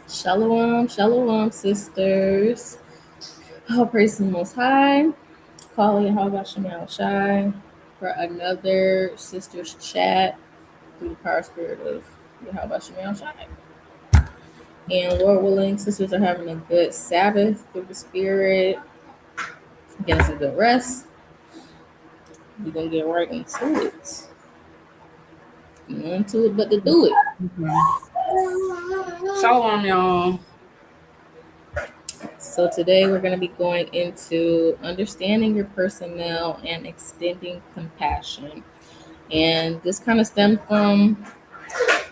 Shalom, shalom, sisters. All praise to the Most High. Calling Yahweh Shemal Shai for another sisters chat through the power spirit of Yahweh Shemal Shai. And Lord willing, sisters are having a good Sabbath through the spirit, getting some good rest. We're gonna get right into it. Into it, but to do it. Shalom, y'all. So today we're going to be going into understanding your personnel and extending compassion. And this kind of stems from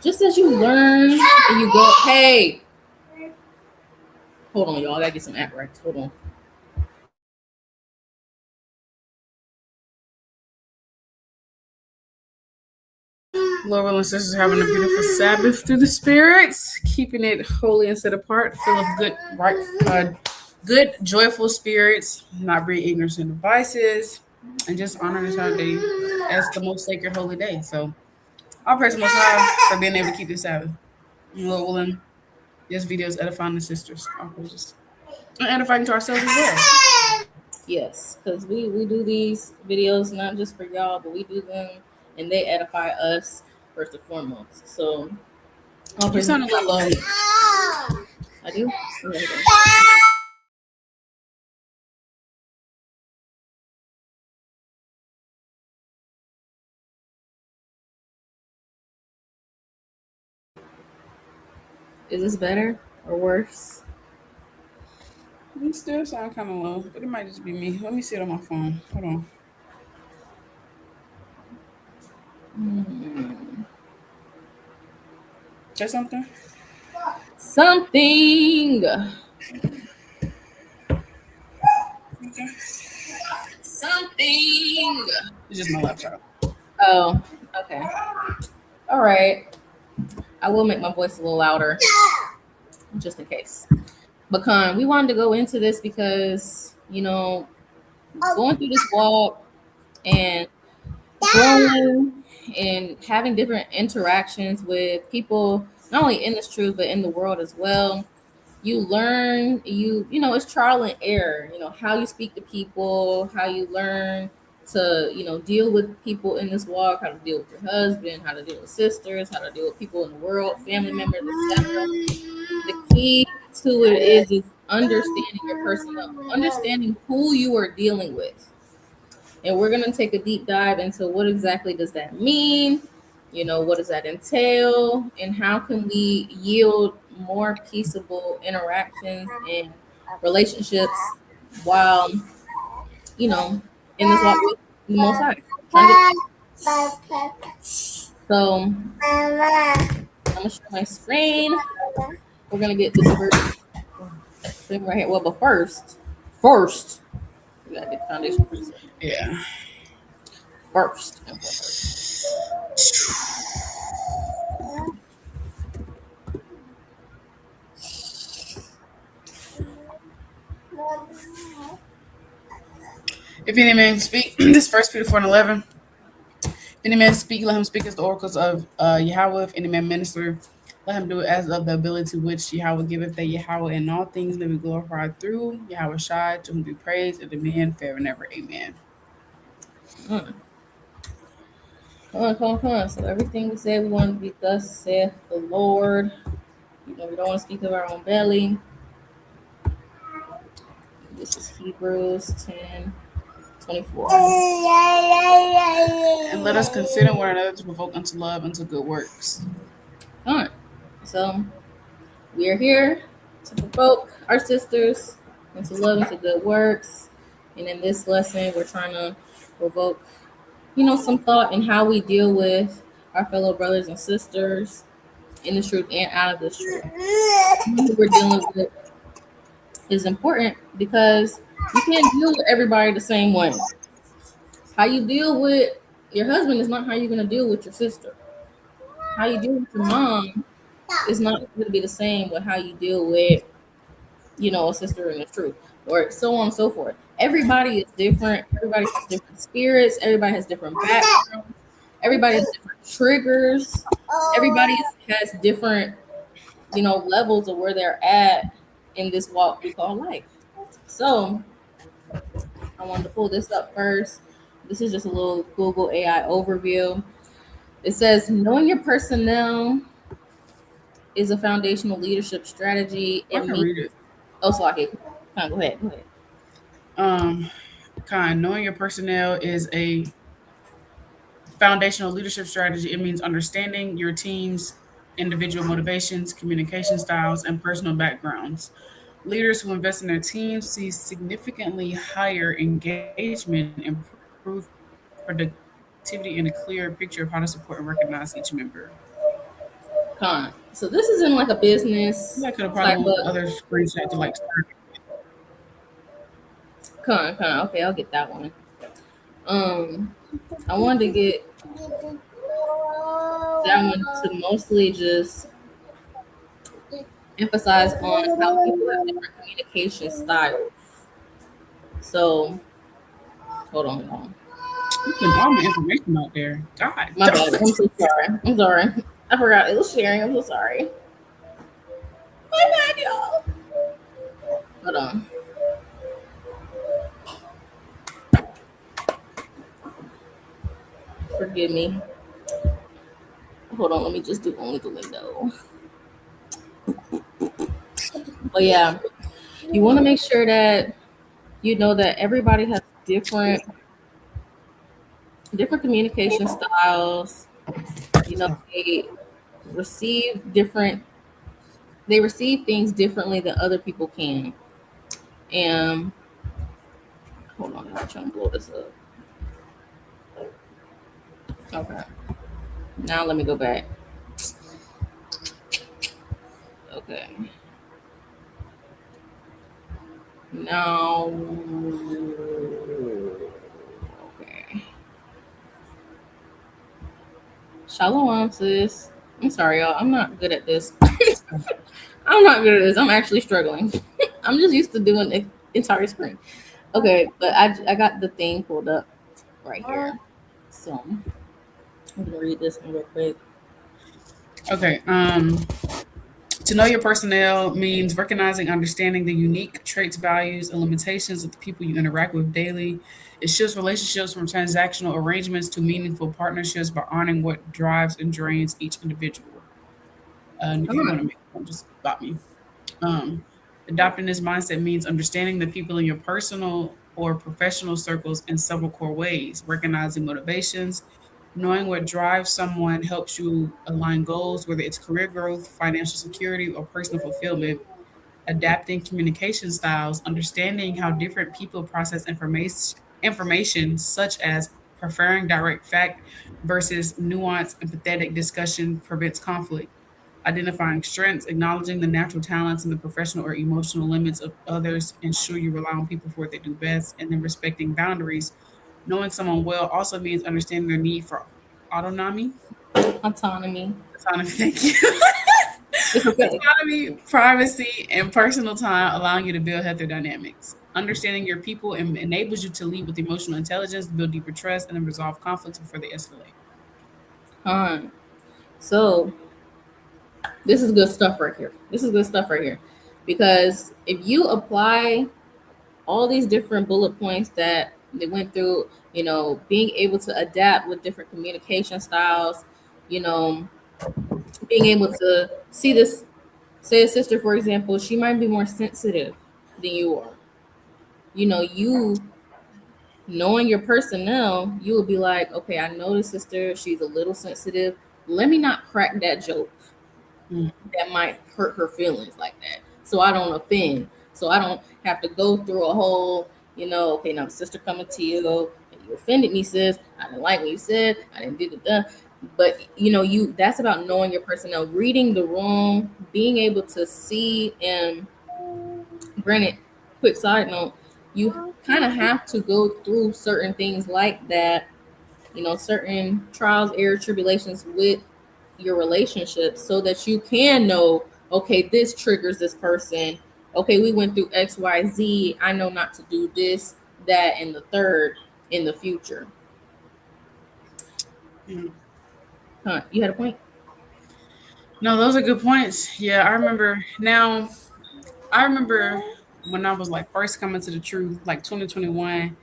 just as you learn and you go, hey, hold on, y'all, I gotta get some app rights. Hold on. Lord willing, sisters having a beautiful Sabbath through the spirits, keeping it holy and set apart, full of good, joyful spirits, not bring ignorance and devices, and just honor this holiday as the most sacred holy day. So, I'll praise the Most High for being able to keep this Sabbath. Lord willing, this video is edifying the sisters. I'll praise and edifying to ourselves as well. Yes, because we do these videos not just for y'all, but we do them and they edify us first and foremost. So, You sound a little low. I do. Is this better or worse? You still sound kind of low, but it might just be me. Let me see it on my phone. Hold on. Say something? Something. Something. It's just my laptop. Oh, okay. All right. I will make my voice a little louder just in case. But we wanted to go into this because, going through this walk and growing and having different interactions with people, not only in this truth, but in the world as well. You learn, it's trial and error, how you speak to people, how you learn to, deal with people in this walk, how to deal with your husband, how to deal with sisters, how to deal with people in the world, family members, etc. The key to it is understanding your personnel, understanding who you are dealing with. And we're going to take a deep dive into what exactly does that mean? What does that entail? And how can we yield more peaceable interactions and relationships while, in this walk with the Most High? So, I'm going to share my screen. We're going to get this first thing right here. Well, but first, we got to get the foundation first. Yeah. First. If any man speak, this 1 Peter 4:11. If any man speak, let him speak as the oracles of Yahweh. If any man minister, let him do it as of the ability which Yahweh giveth, that Yahweh in all things may be glorified through Yahweh Shai, to whom be praised and demand forever and ever. Amen. Come on. So everything we say, we want to be thus saith the Lord. We don't want to speak of our own belly. This is Hebrews 10:24. And let us consider one another to provoke unto love, unto good works. All right. So we are here to provoke our sisters into love, into good works. And in this lesson, we're trying to provoke, some thought in how we deal with our fellow brothers and sisters in this truth and out of this truth. Who we're dealing with is important because you can't deal with everybody the same way. How you deal with your husband is not how you're going to deal with your sister. How you deal with your mom is not going to be the same with how you deal with, a sister in the truth, or so on and so forth. Everybody is different. Everybody has different spirits. Everybody has different backgrounds. Everybody has different triggers. Everybody has different levels of where they're at in this walk we call life. So I wanted to pull this up first. This is just a little Google AI overview. It says knowing your personnel is a foundational leadership strategy. I It can means read it. so I can go ahead. Knowing your personnel is a foundational leadership strategy. It means understanding your team's individual motivations, communication styles, and personal backgrounds. Leaders who invest in their teams see significantly higher engagement, improved productivity, and a clear picture of how to support and recognize each member. So this is in like a business That could have type probably moved the of other screenshot to like start. Okay, I'll get that one. I wanted to get that one to mostly just emphasize on how people have different communication styles. So hold on. You putting all my information out there. God. My bad. I'm so sorry. I'm sorry. I forgot it was sharing. I'm so sorry. My bad, y'all. Hold on. Forgive me. Hold on. Let me just do only the window. But yeah, you want to make sure that you know that everybody has different communication styles. They receive different. They receive things differently than other people can. And hold on, I'm trying to blow this up. Okay. Now let me go back. Okay. Now. Okay. Shalom, sis. I'm sorry, y'all. I'm not good at this. I'm not good at this. I'm actually struggling. I'm just used to doing the entire screen. Okay, but I got the thing pulled up right here. So I'm gonna read this one real quick. Okay. To know your personnel means recognizing, understanding the unique traits, values, and limitations of the people you interact with daily. It shifts relationships from transactional arrangements to meaningful partnerships by honoring what drives and drains each individual. Nikki, you want to make one just about me. Adopting this mindset means understanding the people in your personal or professional circles in several core ways, recognizing motivations. Knowing what drives someone helps you align goals, whether it's career growth, financial security, or personal fulfillment. Adapting communication styles, understanding how different people process information such as preferring direct fact versus nuanced, empathetic discussion prevents conflict. Identifying strengths, acknowledging the natural talents and the professional or emotional limits of others, ensure you rely on people for what they do best, and then respecting boundaries. Knowing someone well also means understanding their need for autonomy. Autonomy. Autonomy, thank you. It's okay. Autonomy, privacy, and personal time, allowing you to build healthier dynamics. Understanding your people enables you to lead with emotional intelligence, build deeper trust, and then resolve conflicts before they escalate. So this is good stuff right here. Because if you apply all these different bullet points that they went through, being able to adapt with different communication styles, being able to see this, say a sister, for example, she might be more sensitive than you are. You knowing your personnel, you will be like, okay, I know this sister, she's a little sensitive. Let me not crack that joke that might hurt her feelings like that. So I don't offend. So I don't have to go through a whole, okay, now the sister coming to you, and you offended me, sis. I didn't like what you said. I didn't do the. But that's about knowing your personnel, reading the room, being able to see. And granted, quick side note, you kind of have to go through certain things like that, certain trials, errors, tribulations with your relationship so that you can know, okay, this triggers this person. Okay, we went through XYZ. I know not to do this, that, and the third in the future. You had a point? No, those are good points. Yeah, I remember now. I remember when I was like first coming to the truth, like 2021,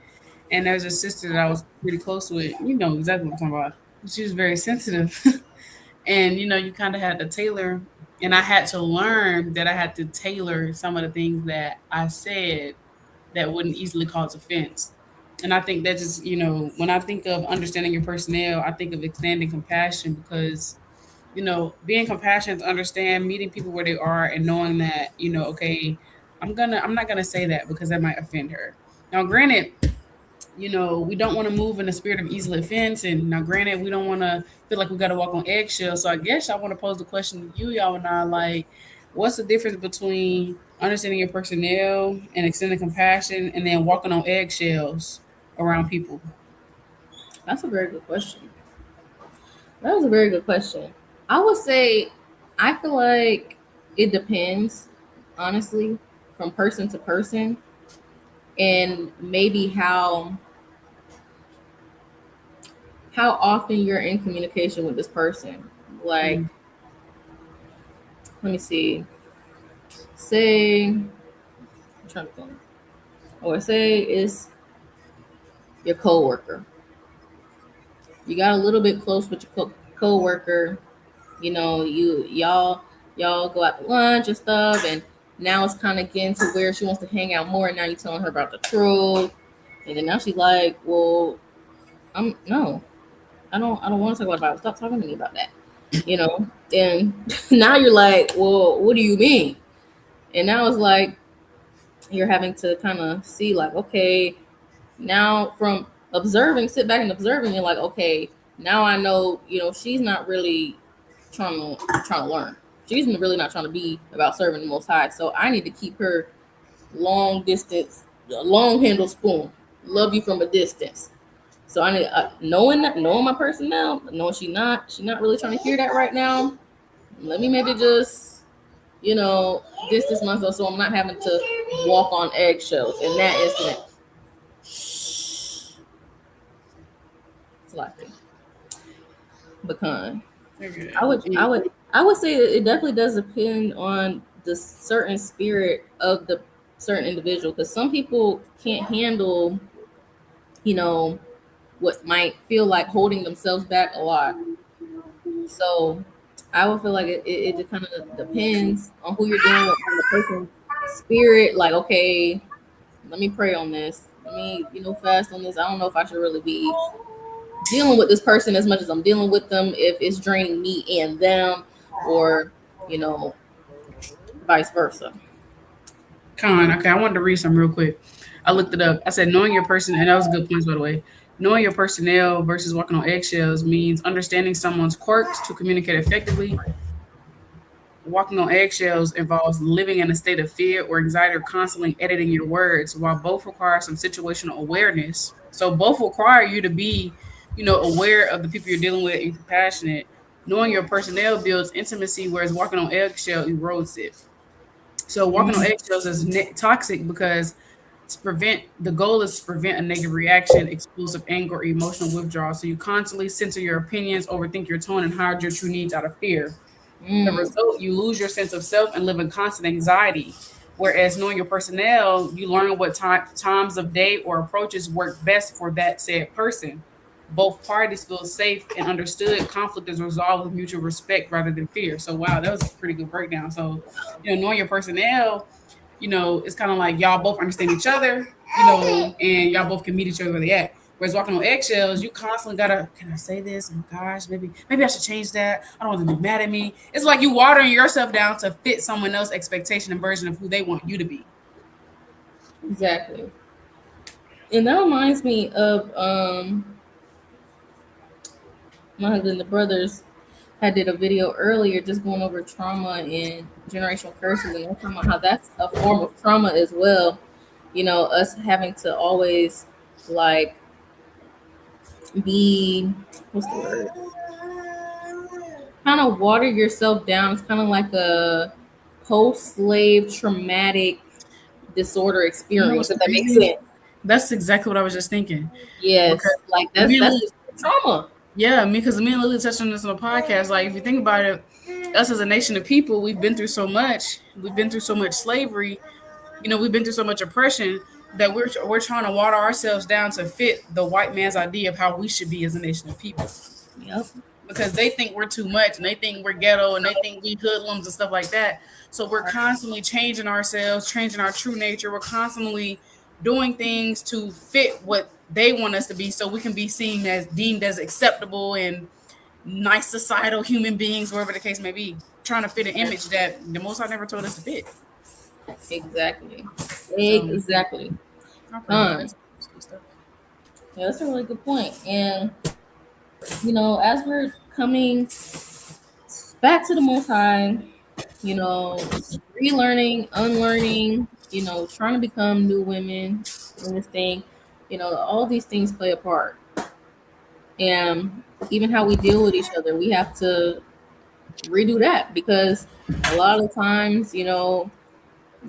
and there was a sister that I was pretty close with. You know exactly what I'm talking about. She was very sensitive, and you kind of had to tailor, and I had to learn that I had to tailor some of the things that I said that wouldn't easily cause offense. And I think that just, when I think of understanding your personnel, I think of extending compassion because, being compassionate to understand, meeting people where they are and knowing that, okay, I'm not gonna say that because that might offend her. Now, granted, we don't want to move in the spirit of easily offense. And now, granted, we don't want to feel like we got to walk on eggshells. So I guess I want to pose the question to you, y'all, and I like, what's the difference between understanding your personnel and extending compassion and then walking on eggshells around people? That's a very good question. That was a very good question. I would say I feel like it depends, honestly, from person to person, and maybe how often you're in communication with this person. Like, Mm. let me see. Say, I'm trying to think. Or say it's your coworker. You got a little bit close with your coworker. You know, y'all go out to lunch and stuff, and now it's kind of getting to where she wants to hang out more. And now you're telling her about the truth, and then now she's like, "Well, I'm no, I don't want to talk about it. Stop talking to me about that." You know, and now you're like, "Well, what do you mean?" And now it's like you're having to kind of see, like, okay, now from observing, sit back and observing, you're like, okay, now I know, she's not really trying to learn. She's really not trying to be about serving the Most High. So I need to keep her long distance, long handle spoon. Love you from a distance. So I need knowing my personnel, knowing she not really trying to hear that right now. Let me maybe just distance myself so I'm not having to walk on eggshells in that incident. It's like pecan. Okay. I would say it definitely does depend on the certain spirit of the certain individual, because some people can't handle, you know, what might feel like holding themselves back a lot. So I would feel like it just kind of depends on who you're dealing with, on the person's spirit. Like, okay, let me pray on this. Let me, fast on this. I don't know if I should really be dealing with this person as much as I'm dealing with them, if it's draining me and them, or you know vice versa. Okay, I wanted to read some real quick. I looked it up. I said knowing your person, and that was a good point, by the way. Knowing your personnel versus walking on eggshells means understanding someone's quirks to communicate effectively. Walking on eggshells involves living in a state of fear or anxiety or constantly editing your words, while both require some situational awareness. So both require you to be, aware of the people you're dealing with and compassionate. Knowing your personnel builds intimacy, whereas walking on eggshell erodes it. So walking on eggshells is toxic because the goal is to prevent a negative reaction, explosive anger, or emotional withdrawal. So you constantly censor your opinions, overthink your tone, and hide your true needs out of fear. The Mm, result, you lose your sense of self and live in constant anxiety. Whereas knowing your personnel, you learn what times of day or approaches work best for that said person. Both parties feel safe and understood. Conflict is resolved with mutual respect rather than fear. So, wow, that was a pretty good breakdown. So, knowing your personnel, it's kind of like y'all both understand each other, and y'all both can meet each other where they at. Whereas walking on eggshells, you constantly gotta, can I say this? Oh my gosh, maybe I should change that. I don't want them to be mad at me. It's like you watering yourself down to fit someone else's expectation and version of who they want you to be. exactly. And that reminds me of my husband. The brothers had did a video earlier just going over trauma and generational curses, and they're talking about how that's a form of trauma as well. Us having to always, like, be, what's the word, kind of water yourself down. It's kind of like a post-slave traumatic disorder You know experience, what's if that makes crazy? sense. That's exactly what I was just thinking. Because Yes, like me and that's Lily, trauma. yeah, because me and Lily touched on this on the podcast. Like, if you think about it, us as a nation of people, we've been through so much. We've been through so much slavery. We've been through so much oppression that we're trying to water ourselves down to fit the white man's idea of how we should be as a nation of people. Yep. Because they think we're too much and they think we're ghetto and they think we hoodlums and stuff like that. So we're constantly changing ourselves, changing our true nature. We're constantly doing things to fit what they want us to be so we can be seen as deemed as acceptable and nice societal human beings, wherever the case may be, trying to fit an image that the Most High never told us to fit. Exactly. Exactly. Yeah, that's a really good point. And as we're coming back to the Most High, relearning, unlearning, trying to become new women in this thing, all these things play a part. And even how we deal with each other, we have to redo that, because a lot of times,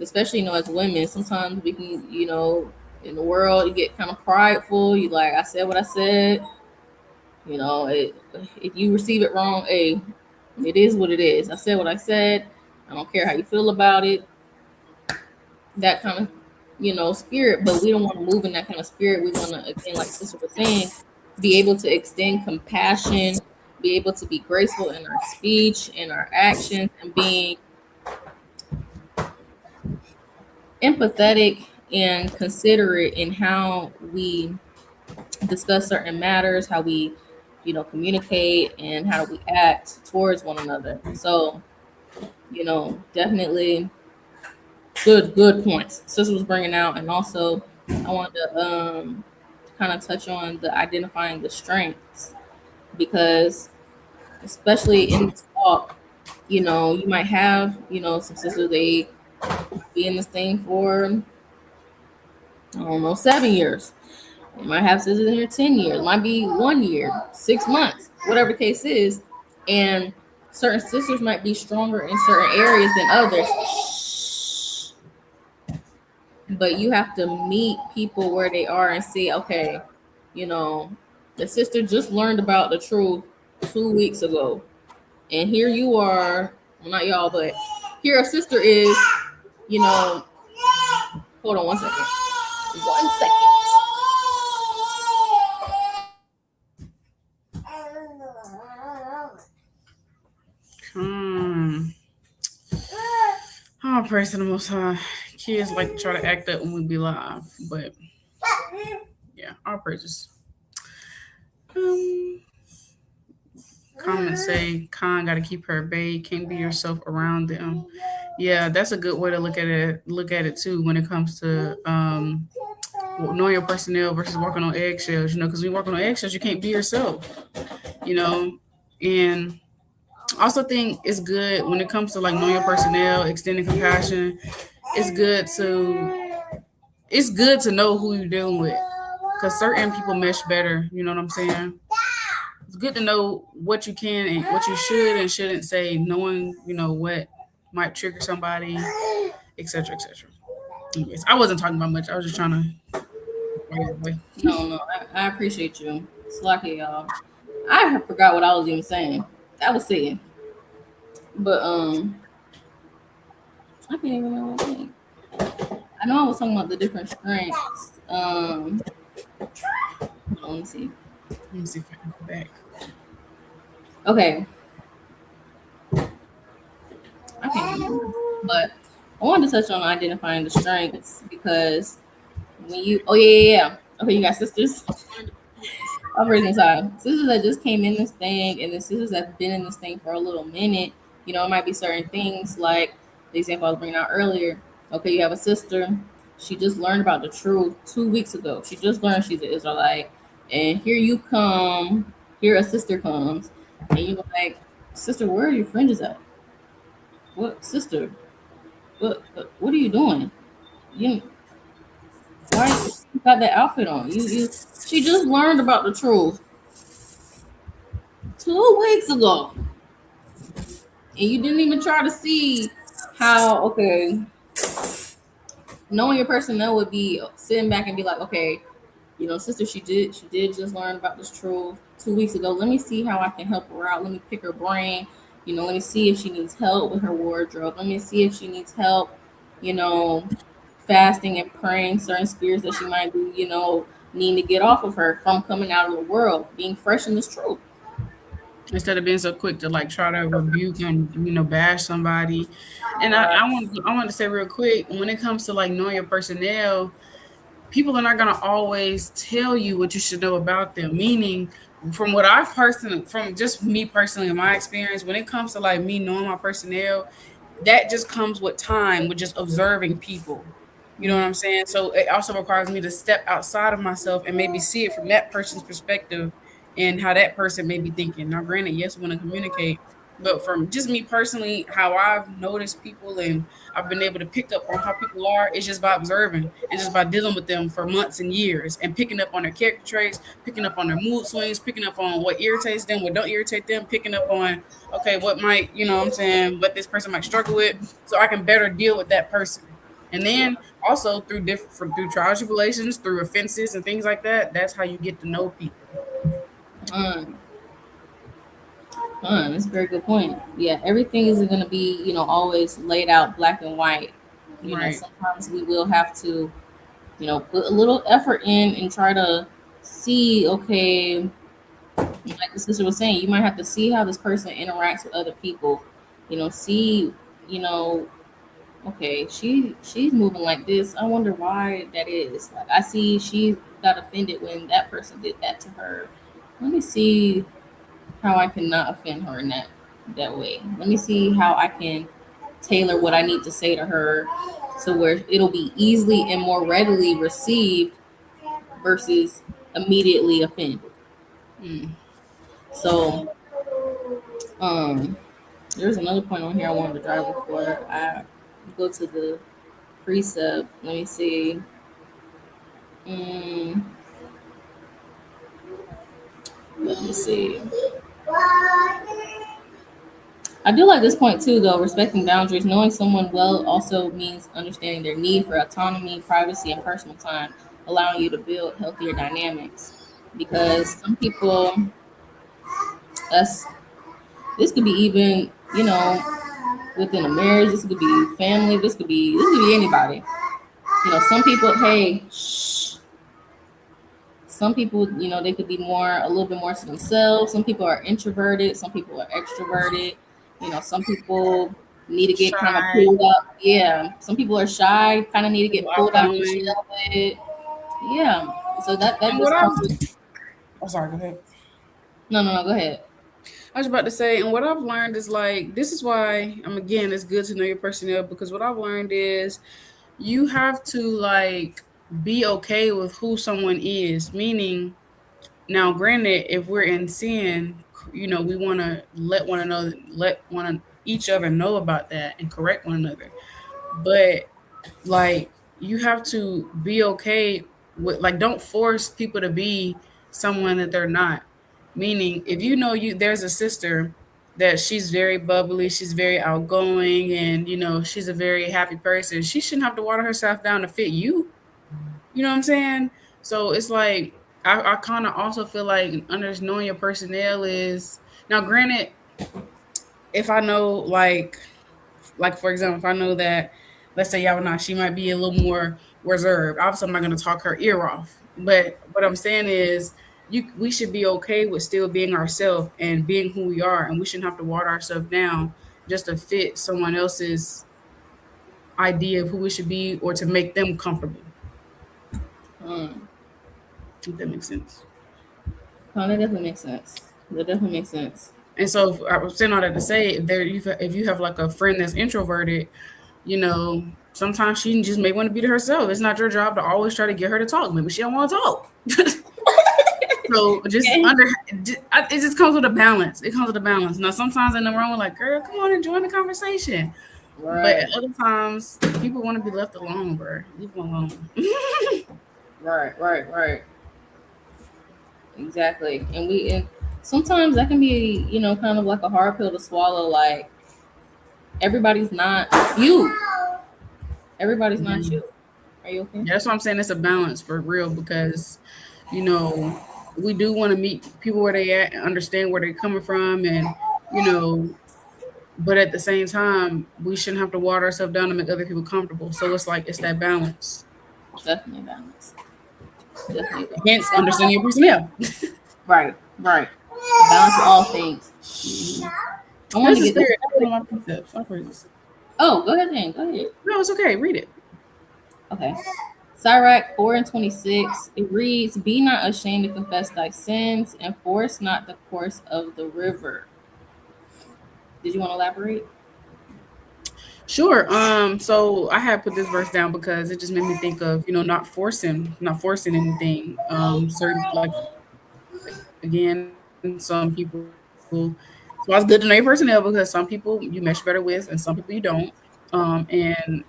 especially, as women, sometimes we can, in the world, you get kind of prideful. You like, I said what I said. If you receive it wrong, hey, it is what it is. I said what I said. I don't care how you feel about it. That kind of, spirit. But we don't want to move in that kind of spirit. We want to, again, like Sister was saying, be able to extend compassion, be able to be graceful in our speech, in our actions, and being empathetic and considerate in how we discuss certain matters, how we communicate, and how we act towards one another. So definitely good points Sister was bringing out. And also I wanted to kind of touch on the identifying the strengths, because especially in this talk, you might have some sisters, they be in this thing for, I don't know, 7 years. You might have sisters in here 10 years. It might be 1 year, 6 months, whatever the case is. And certain sisters might be stronger in certain areas than others. But you have to meet people where they are and see, okay, the sister just learned about the truth 2 weeks ago. And here you are, well, not y'all, but here a sister is, hold on 1 second. 1 second. Oh, praise to the Most High. Kids like to try to act up when we be live, but yeah, all praises. Comments say Khan got to keep her at bay. Can't be yourself around them. Yeah, that's a good way to look at it too when it comes to knowing your personnel versus walking on eggshells. Because when you walk on eggshells, you can't be yourself. And I also think it's good when it comes to like knowing your personnel, extending compassion. It's good to know who you're dealing with, because certain people mesh better. You know what I'm saying? It's good to know what you can and what you should and shouldn't say, knowing what might trigger somebody, etc., etc. Anyways, I wasn't talking about much. I was just trying to. No, I appreciate you. It's lucky, y'all. I forgot what I was even saying. I was saying, but I can't even remember what I was saying. I know I was talking about the different strengths. Let me see. Let me see if I can go back. Okay. I can't remember, but I wanted to touch on identifying the strengths, because when you, yeah. Okay, you got sisters. Operating side. Sisters that just came in this thing, and the sisters that have been in this thing for a little minute, it might be certain things like the example I was bringing out earlier. Okay, you have a sister. She just learned about the truth 2 weeks ago. She just learned she's an Israelite. And here you come, here a sister comes, and you're like, sister, where are your fringes at? What, sister? What are you doing? Why you got that outfit on? She just learned about the truth 2 weeks ago. And you didn't even try to see how, okay, knowing your personnel would be sitting back and be like, okay, sister, she did just learn about this truth 2 weeks ago. Let me see how I can help her out. Let me pick her brain. Let me see if she needs help with her wardrobe. Let me see if she needs help, you know, fasting and praying certain spirits that she might be, needing to get off of her from coming out of the world, being fresh in this truth. Instead of being so quick to like try to rebuke and bash somebody. And Right. I want to say real quick, when it comes to like knowing your personnel, people are not going to always tell you what you should know about them. Meaning, from just me personally, in my experience, when it comes to like me knowing my personnel, that just comes with time, with just observing people. You know what Mm, I'm saying? So it also requires me to step outside of myself and maybe see it from that person's perspective and how that person may be thinking. Now, granted, yes, we want to communicate, but from just me personally, how I've noticed people and I've been able to pick up on how people are, it's just by observing and just by dealing with them for months and years and picking up on their character traits, picking up on their mood swings, picking up on what irritates them, what don't irritate them, picking up on, okay, what might, what I'm saying, what this person might struggle with, so I can better deal with that person. And then also through trials, tribulations, through offenses and things like that, that's how you get to know people. mm, that's a very good point. Yeah, everything isn't going to be, always laid out black and white. Right. Sometimes we will have to, put a little effort in and try to see, okay, like the sister was saying, you might have to see how this person interacts with other people. See, you know, okay, she's moving like this. I wonder why that is. Like I see she got offended when that person did that to her. Let me see how I can not offend her in that way. Let me see how I can tailor what I need to say to her to where it'll be easily and more readily received versus immediately offended. Mm. So, um, there's another point on here I wanted to drive before I go to the precept. Let me see. Mm, let me see. I do like this point too, though. Respecting boundaries, knowing someone well also means understanding their need for autonomy, privacy, and personal time, allowing you to build healthier dynamics. Because some people, us, this could be even, within a marriage. This could be family. This could be anybody. Some people, hey, shh. Some people, they could be a little bit more to themselves. Some people are introverted. Some people are extroverted. Some people need to get kind of Shy, pulled up. Yeah. Some people are shy, kind of need to get pulled out the outgoing. shell bit. Yeah. So that And what just I've comes with. oh sorry, go ahead. No, no, no. Go ahead. I was about to say, and what I've learned is like this is why again it's good to know your personnel, because what I've learned is you have to like be okay with who someone is. Meaning, now granted, if we're in sin, we want to let each other know about that and correct one another. But like you have to be okay with, like, don't force people to be someone that they're not. Meaning, if you know there's a sister that she's very bubbly, she's very outgoing, and she's a very happy person, she shouldn't have to water herself down to fit you. You know what I'm saying? So it's like I kind of also feel like under knowing your personnel is, now granted, if I know like for example, if I know that, let's say Yavana, she might be a little more reserved. Obviously, I'm not going to talk her ear off. But what I'm saying is, we should be okay with still being ourselves and being who we are, and we shouldn't have to water ourselves down just to fit someone else's idea of who we should be or to make them comfortable. Mm. If that makes sense. Oh, that definitely makes sense. That definitely makes sense. And so I was saying all that to say, if you have like a friend that's introverted, sometimes she just may want to be to herself. It's not your job to always try to get her to talk. Maybe she don't want to talk. So Okay. it just comes with a balance. It comes with a balance. Now, sometimes in the room, we're like, girl, come on and join the conversation. But at Right. other times, people want to be left alone, bro. Leave them alone. Right. Right. Right. Exactly. And sometimes that can be, kind of like a hard pill to swallow. Like everybody's not you. Everybody's not Mhm. you. Are you okay? Yeah, that's what I'm saying. It's a balance for real, because, you know, we do want to meet people where they at and understand where they're coming from, and you know but at the same time, we shouldn't have to water ourselves down to make other people comfortable. So it's like it's that balance. Definitely balance. Definitely Hence, balance. understanding your personnel. Right, right. Balance of all things. I wanted That's to the get this. spirit. That's one of my precepts. My praises. Oh, go ahead then. Go ahead. No, it's okay. Read it. Okay. Sirach 4 and 26. It reads, "Be not ashamed to confess thy sins, and force not the course of the river." Did you want to elaborate? Sure. So I had put this verse down because it just made me think of, not forcing anything. Certain like again, some people so it's good to know your personnel because some people you mesh better with and some people you don't. And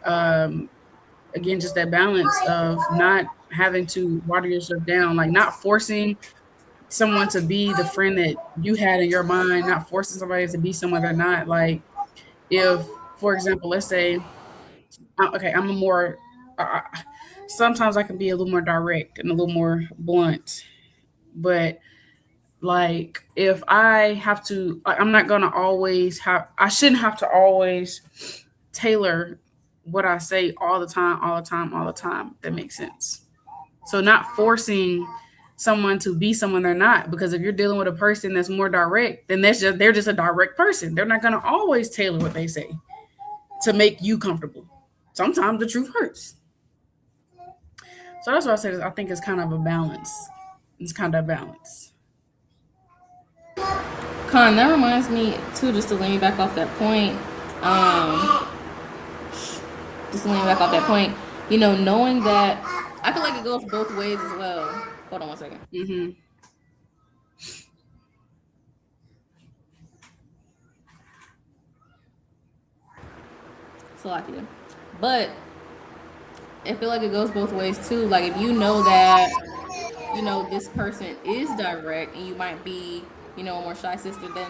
again, just that balance of not having to water yourself down, like not forcing someone to be the friend that you had in your mind, not forcing somebody to be someone they're not. Like if, for example, let's say, okay, I'm a more, uh, sometimes I can be a little more direct and a little more blunt, but like if I have to, I'm not gonna always have, I shouldn't have to always tailor what I say all the time, all the time, all the time. If that makes sense. So not forcing someone to be someone they're not, because if you're dealing with a person that's more direct, then they're just a direct person. They're not gonna always tailor what they say to make you comfortable. Sometimes the truth hurts. So that's what I say. I think it's kind of a balance. It's kind of a balance. Con, that reminds me too, just to let me back off that point. Um, just to let me back off that point. Knowing that I feel like it goes both ways as well. Hold on one second. Mm-hmm. Salakia. But I feel like it goes both ways too. Like if you know that this person is direct and you might be a more shy sister, then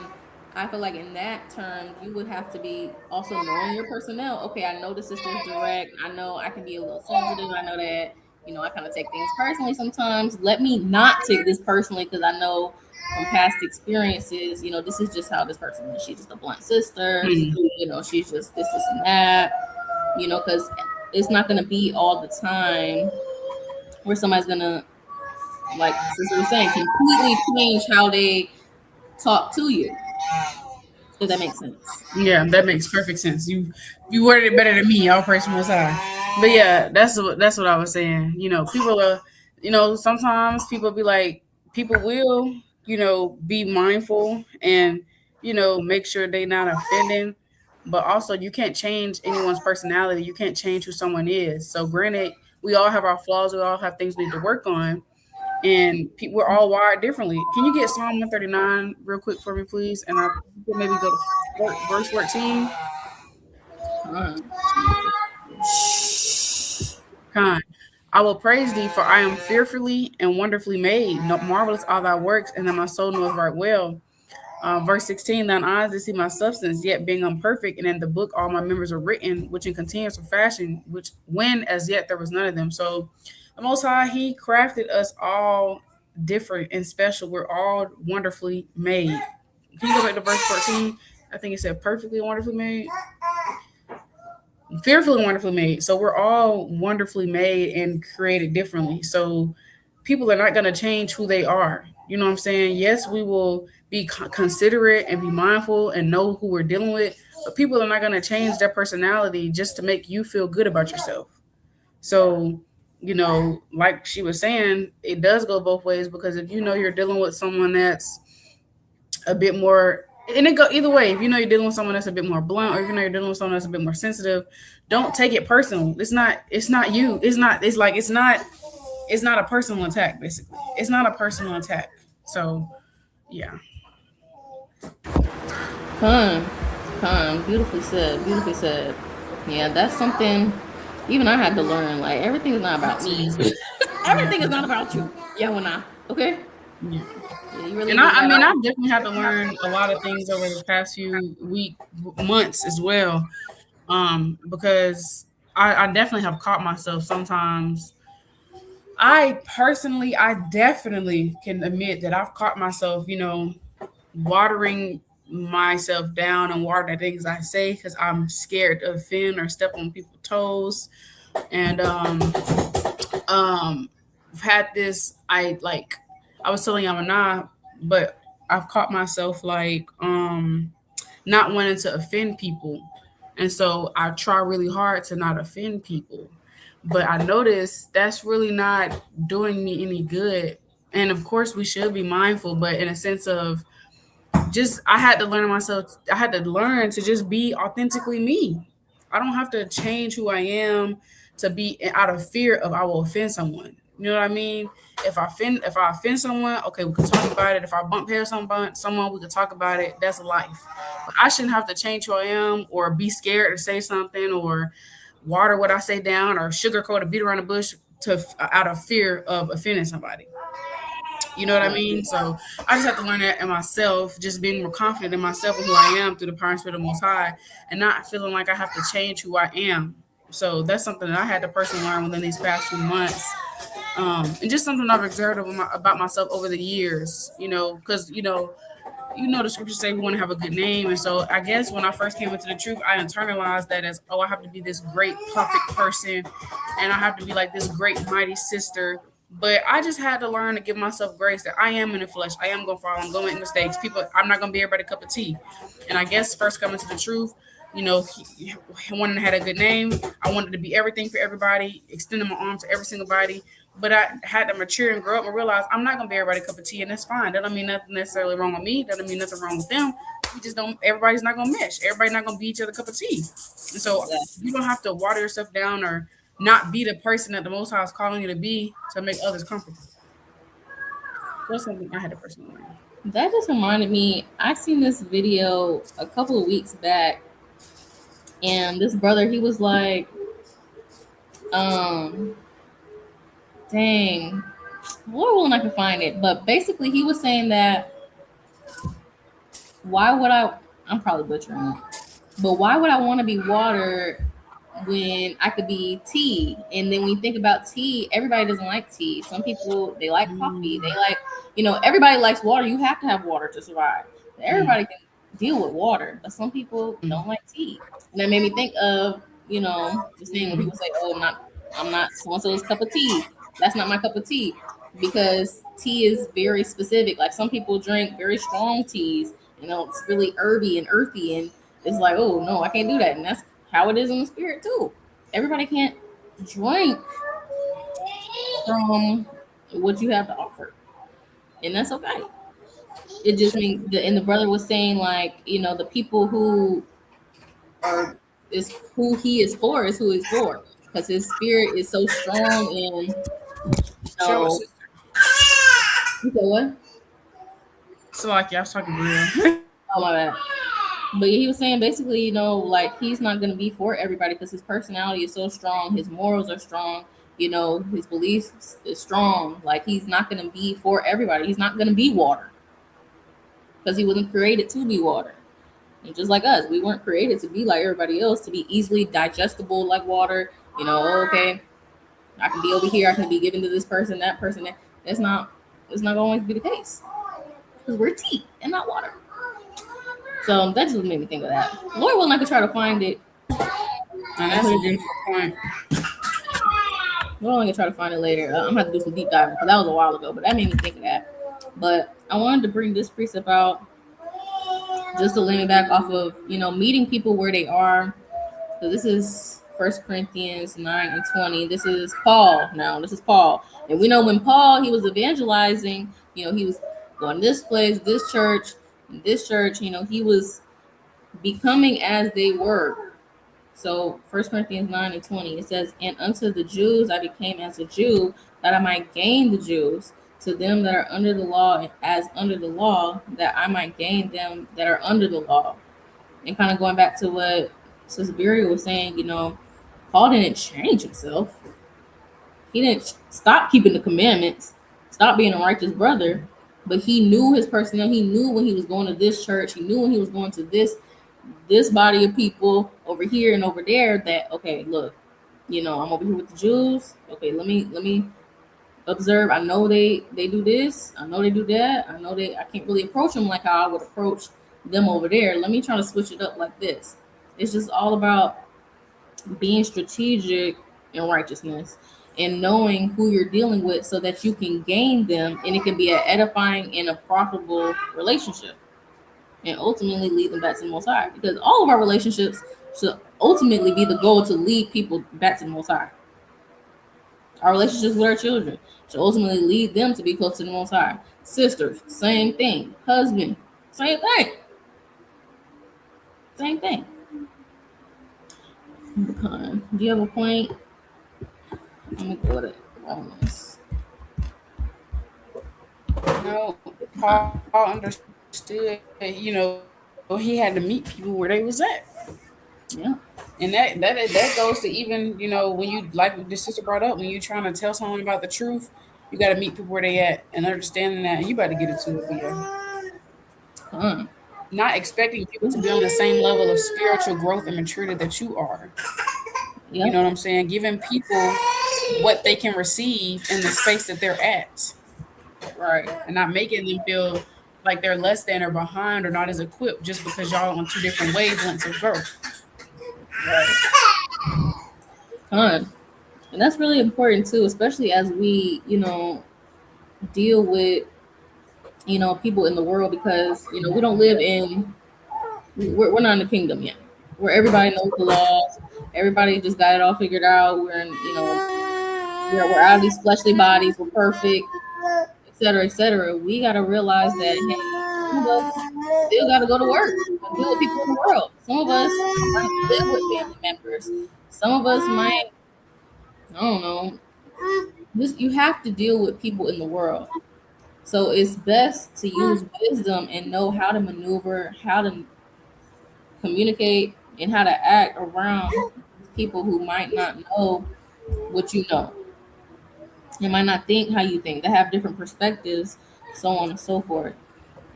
I feel like in that term you would have to be also knowing your personnel. Okay, I know the sister's direct. I know I can be a little sensitive. I know that I kind of take things personally sometimes. Let me not take this personally because I know from past experiences, this is just how this person is. She's just a blunt sister. She's just this and that. Because it's not gonna be all the time where somebody's gonna, like Sister was saying, completely change how they talk to you. If that makes sense. Yeah, that makes perfect sense. You worded it better than me. All praise most high. But yeah, that's what I was saying. People are, sometimes people be like, people will, be mindful and make sure they not offending. But also, you can't change anyone's personality. You can't change who someone is. So, granted, we all have our flaws. We all have things we need to work on, and we're all wired differently. Can you get Psalm 139 real quick for me, please? And I maybe go to verse 14. Kind. I will praise thee, for I am fearfully and wonderfully made. No, marvelous are thy works, and that my soul knoweth right well. Verse 16, thine eyes to see my substance, yet being imperfect, and in the book all my members are written, which in continuous fashion, which when as yet there was none of them. So the Most High, He crafted us all different and special. We're all wonderfully made. Can you go back to verse 14? I think it said perfectly wonderfully made. Fearfully wonderfully made. So we're all wonderfully made and created differently. So people are not going to change who they are. You know what I'm saying? Yes, we will be considerate and be mindful and know who we're dealing with, but people are not going to change their personality just to make you feel good about yourself. So, like she was saying, it does go both ways, because if you're dealing with someone that's a bit more, and it go either way. If you're dealing with someone that's a bit more blunt, or if you're dealing with someone that's a bit more sensitive, don't take it personal. It's not you. It's not a personal attack, basically. It's not a personal attack. So yeah. Come, come, beautifully said, beautifully said. Yeah, that's something even I had to learn. Like everything is not about me. Everything is not about you. Yeah, when okay. Yeah. Yeah, you really And I've definitely had to learn a lot of things over the past few months as well. Because I definitely have caught myself sometimes. I definitely can admit that I've caught myself, watering myself down and water the things I say because I'm scared to offend or step on people's toes. And I've had this. I was telling Yamana, but I've caught myself not wanting to offend people, and so I try really hard to not offend people. But I noticed that's really not doing me any good. And of course, we should be mindful, but in a sense of just I had to learn myself. I had to learn to just be authentically me. I don't have to change who I am to be out of fear of I will offend someone. You know what I mean? If I offend someone, okay, we can talk about it. If I bump head someone, we can talk about it. That's life. But I shouldn't have to change who I am or be scared to say something or water what I say down or sugarcoat or beat around the bush to out of fear of offending somebody. You know what I mean? So I just have to learn that in myself, just being more confident in myself and who I am through the power and spirit of the Most High, and not feeling like I have to change who I am. So that's something that I had to personally learn within these past few months, and just something I've observed about myself over the years. Because the scriptures say we want to have a good name, and so I guess when I first came into the truth, I internalized that as, oh, I have to be this great, perfect person, and I have to be like this great, mighty sister. But I just had to learn to give myself grace that I am in the flesh. I am gonna fall. I'm gonna make mistakes. I'm not gonna be everybody a cup of tea. And I guess first coming to the truth, wanting to have a good name. I wanted to be everything for everybody, extending my arms to every single body. But I had to mature and grow up and realize I'm not gonna be everybody a cup of tea, and that's fine. That don't mean nothing necessarily wrong with me. That don't mean nothing wrong with them. We just don't. Everybody's not gonna mesh. Everybody's not gonna be each other cup of tea. And so you don't have to water yourself down or not be the person that the Most High is calling you to be to make others comfortable. That's something I had to personally learn. That just reminded me, I seen this video a couple of weeks back, and this brother, he was like, dang, Lord willing I can find it, but basically he was saying that I'm probably butchering it, but why would I want to be water when I could be tea? And then when you think about tea, everybody doesn't like tea. Some people, they like coffee. They like, everybody likes water. You have to have water to survive. Everybody can deal with water, but some people don't like tea. And that made me think of, just saying when people say, oh, I'm not so-and-so's cup of tea. That's not my cup of tea, because tea is very specific. Like some people drink very strong teas, it's really herby and earthy, and it's like, oh no, I can't do that. And that's how it is in the spirit too. Everybody can't drink from what you have to offer, and that's okay. It just means and the brother was saying, like, the people who is who he is for is who he's for, because his spirit is so strong. And you said what? So I was talking to you. Oh my bad. But he was saying basically, like he's not going to be for everybody because his personality is so strong. His morals are strong. His beliefs is strong. Like he's not going to be for everybody. He's not going to be water because he wasn't created to be water. And just like us, we weren't created to be like everybody else, to be easily digestible like water. Okay, I can be over here. I can be given to this person, that person. It's not going to always be the case because we're tea and not water. So that just made me think of that. Lord willing, I could try to find it. And that's a beautiful point. Well, I'm gonna try to find it later. I'm gonna have to do some deep diving because that was a while ago, but that made me think of that. But I wanted to bring this precept out just to lay me back off of, meeting people where they are. So this is 1 Corinthians 9:20. This is Paul now. This is Paul. And we know when Paul, he was evangelizing, he was going to this place, this church, he was becoming as they were. So 1 Corinthians 9:20, it says, and unto the Jews I became as a Jew, that I might gain the Jews. To them that are under the law, as under the law, that I might gain them that are under the law. And kind of going back to what Sister Burial was saying, Paul didn't change himself. He didn't stop keeping the commandments, stop being a righteous brother, but he knew his personnel. He knew when he was going to this church. He knew when he was going to this body of people over here and over there that, okay, look, I'm over here with the Jews. Okay, let me observe. I know they do this. I know they do that. I can't really approach them like how I would approach, them over there. Let me try to switch it up like this. It's just all about being strategic in righteousness and knowing who you're dealing with so that you can gain them and it can be an edifying and a profitable relationship and ultimately lead them back to the Most High. Because all of our relationships should ultimately be the goal to lead people back to the Most High. Our relationships with our children should ultimately lead them to be close to the Most High. Sisters, same thing. Husband, same thing. Same thing. Do you have a point? Let me go to Romans. No, Paul understood that, he had to meet people where they was at. Yeah. And that goes to even, when you, like the sister brought up, when you're trying to tell someone about the truth, you got to meet people where they at and understanding that, and you better get it to it, Leah. Not expecting people to be on the same level of spiritual growth and maturity that you are. Yep. You know what I'm saying? Giving people what they can receive in the space that they're at. Right. And not making them feel like they're less than or behind or not as equipped just because y'all on two different wavelengths of growth. Right. And that's really important too, especially as we, deal with, people in the world because, we don't live we're not in the kingdom yet, where everybody knows the laws, everybody just got it all figured out. We're in, we're out of these fleshly bodies, we're perfect, etc., etc. We got to realize that, hey, some of us still got to go to work and deal with people in the world. Some of us might live with family members. Some of us might, I don't know, just you have to deal with people in the world. So it's best to use wisdom and know how to maneuver, how to communicate, and how to act around people who might not know what you know. They might not think how you think. They have different perspectives, so on and so forth.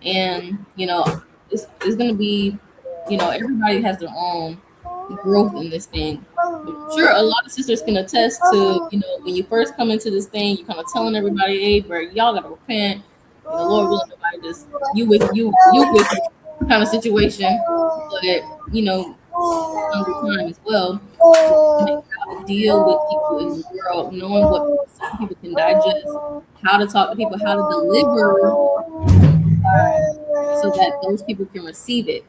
And it's going to be, everybody has their own growth in this thing. Sure, a lot of sisters can attest to, when you first come into this thing, you kind of telling everybody, hey, bro, y'all gotta repent. And the Lord willing, nobody just you with you with you kind of situation. But under time as well, how to deal with people in the world, knowing what some people can digest, how to talk to people, how to deliver so that those people can receive it.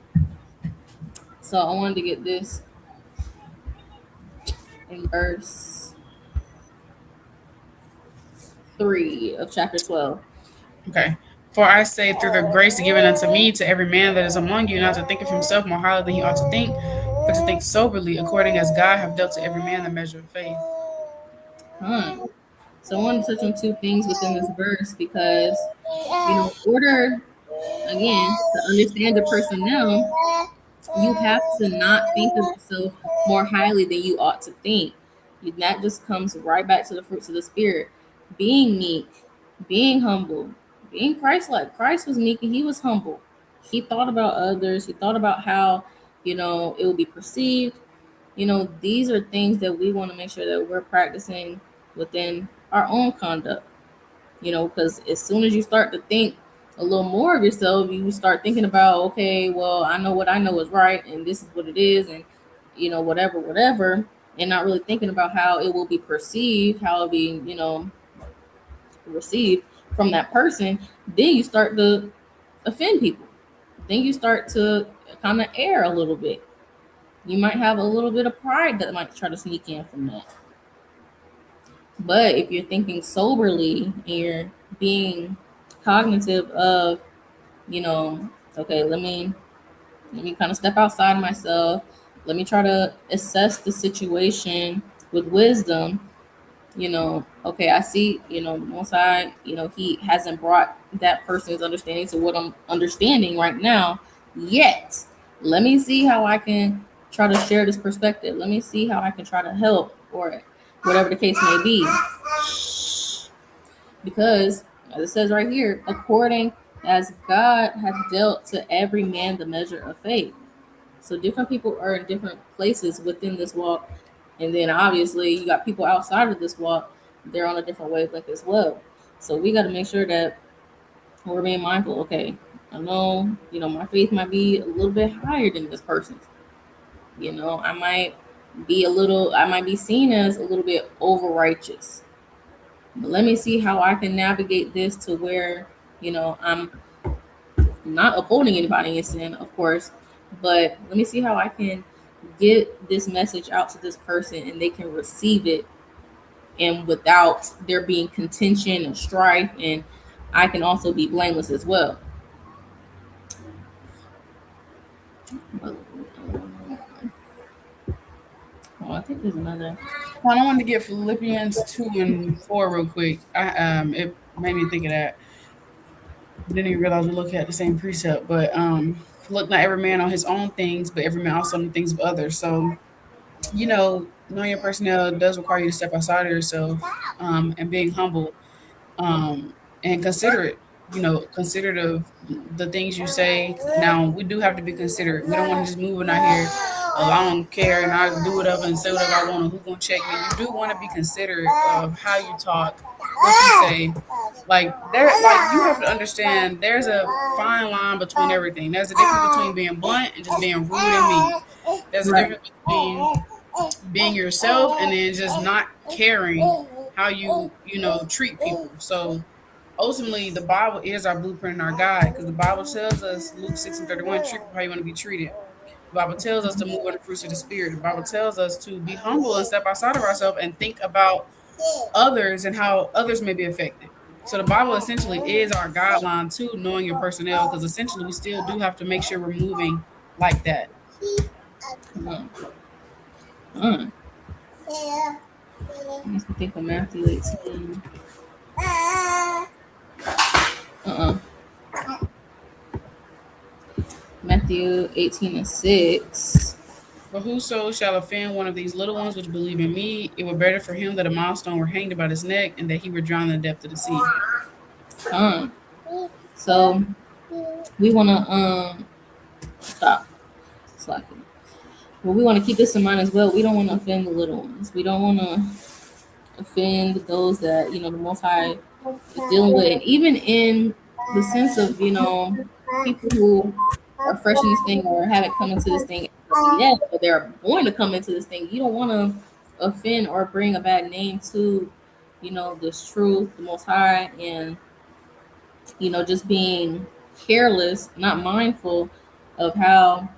So I wanted to get this in verse 3 of chapter 12. Okay. For I say, through the grace given unto me, to every man that is among you, not to think of himself more highly than he ought to think, but to think soberly, according as God hath dealt to every man the measure of faith. So I want to touch on two things within this verse because, in order, again, to understand the person now, you have to not think of yourself more highly than you ought to think. That just comes right back to the fruits of the Spirit. Being meek, being humble, being Christ-like. Christ was meek and he was humble. He thought about others. He thought about how, it would be perceived. These are things that we want to make sure that we're practicing within our own conduct. Because as soon as you start to think a little more of yourself, you start thinking about, okay, well, I know what I know is right, and this is what it is, and whatever, and not really thinking about how it will be perceived, how it'll be, received from that person. Then you start to offend people. Then you start to kind of err a little bit. You might have a little bit of pride that might try to sneak in from that. But if you're thinking soberly and you're being cognitive of, okay, let me kind of step outside of myself. Let me try to assess the situation with wisdom. Okay, I see, the Most High, he hasn't brought that person's understanding to what I'm understanding right now yet. Let me see how I can try to share this perspective. Let me see how I can try to help or whatever the case may be. Because, as it says right here, according as God hath dealt to every man the measure of faith. So different people are in different places within this walk. And then obviously you got people outside of this walk, they're on a different wavelength as well. So we got to make sure that we're being mindful, okay, I know, my faith might be a little bit higher than this person's. I might I might be seen as a little bit over righteous. But let me see how I can navigate this to where, I'm not upholding anybody in sin, of course, but let me see how I can get this message out to this person and they can receive it, and without there being contention and strife, and I can also be blameless as well. Oh, I think there's another. Well, I wanted to get Philippians 2:4 real quick. It made me think of that. Didn't even realize we look at the same precept, but look not every man on his own things, but every man also on the things of others. So knowing your personnel does require you to step outside of yourself, and being humble, and considerate. Considerate of the things you say. Now we do have to be considerate. We don't want to just move in out here. Oh, I don't care, and I do whatever and say whatever I want. And who's gonna check me? You do want to be considerate of how you talk, what you say. Like you have to understand. There's a fine line between everything. There's a difference between being blunt and just being rude and mean. There's a Right. difference between being yourself and then just not caring how you treat people. So ultimately, the Bible is our blueprint and our guide, because the Bible tells us, Luke 6:31, treat people how you want to be treated. The Bible tells us to move in the fruits of the Spirit. The Bible tells us to be humble and step outside of ourselves and think about others and how others may be affected. So the Bible essentially is our guideline to knowing your personnel, because essentially we still do have to make sure we're moving like that. Mm. Mm. Makes me think of Matthew 18. Uh-uh. Matthew 18:6. But whoso shall offend one of these little ones which believe in me, it were better for him that a milestone were hanged about his neck and that he were drowned in the depth of the sea. So we want to stop slacking. Well, we want to keep this in mind as well. We don't want to offend the little ones. We don't want to offend those that the Most High is dealing with, and even in the sense of people who are fresh in this thing or haven't come into this thing yet, but they're going to come into this thing. You don't want to offend or bring a bad name to this truth, the Most High, and just being careless, not mindful of how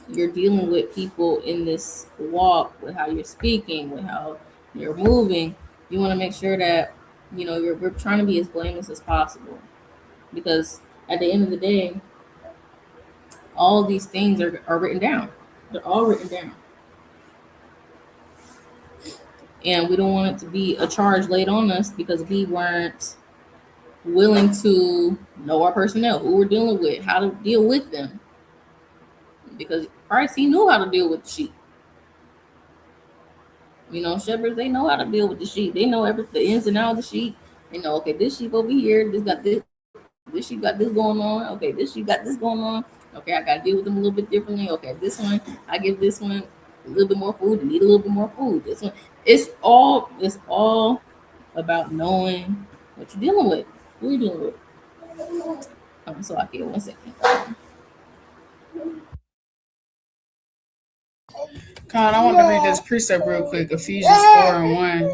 you're dealing with people in this walk, with how you're speaking, with how you're moving. You want to make sure that we're trying to be as blameless as possible, because at the end of the day, all these things are written down. They're all written down, and we don't want it to be a charge laid on us because we weren't willing to know our personnel, who we're dealing with, how to deal with them, because Christ, he knew how to deal with the sheep. Shepherds, they know how to deal with the sheep. They know the ins and outs of the sheep. They know, okay, this sheep over here, this sheep got this going on. Okay, this sheep got this going on. Okay, I gotta deal with them a little bit differently. Okay, this one, I give this one a little bit more food. They need a little bit more food. This one, it's all about knowing what you're dealing with, who you're dealing with. So I get 1 second. Con, I want to read this precept real quick. Ephesians 4:1.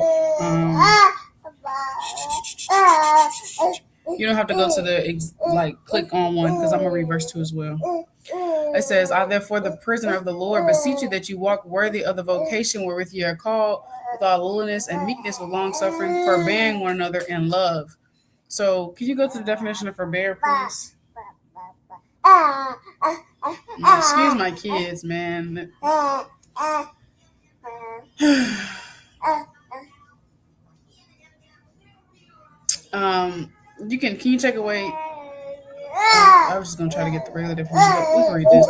You don't have to go to the click on one, because I'm gonna read verse 2 as well. It says, I therefore, the prisoner of the Lord, beseech you that you walk worthy of the vocation wherewith you are called, with all lowliness and meekness, with long suffering, forbearing one another in love. So, can you go to the definition of forbear, please? Excuse my kids, man. Can you take away? I was just gonna try to get the regular definition, but we can read this.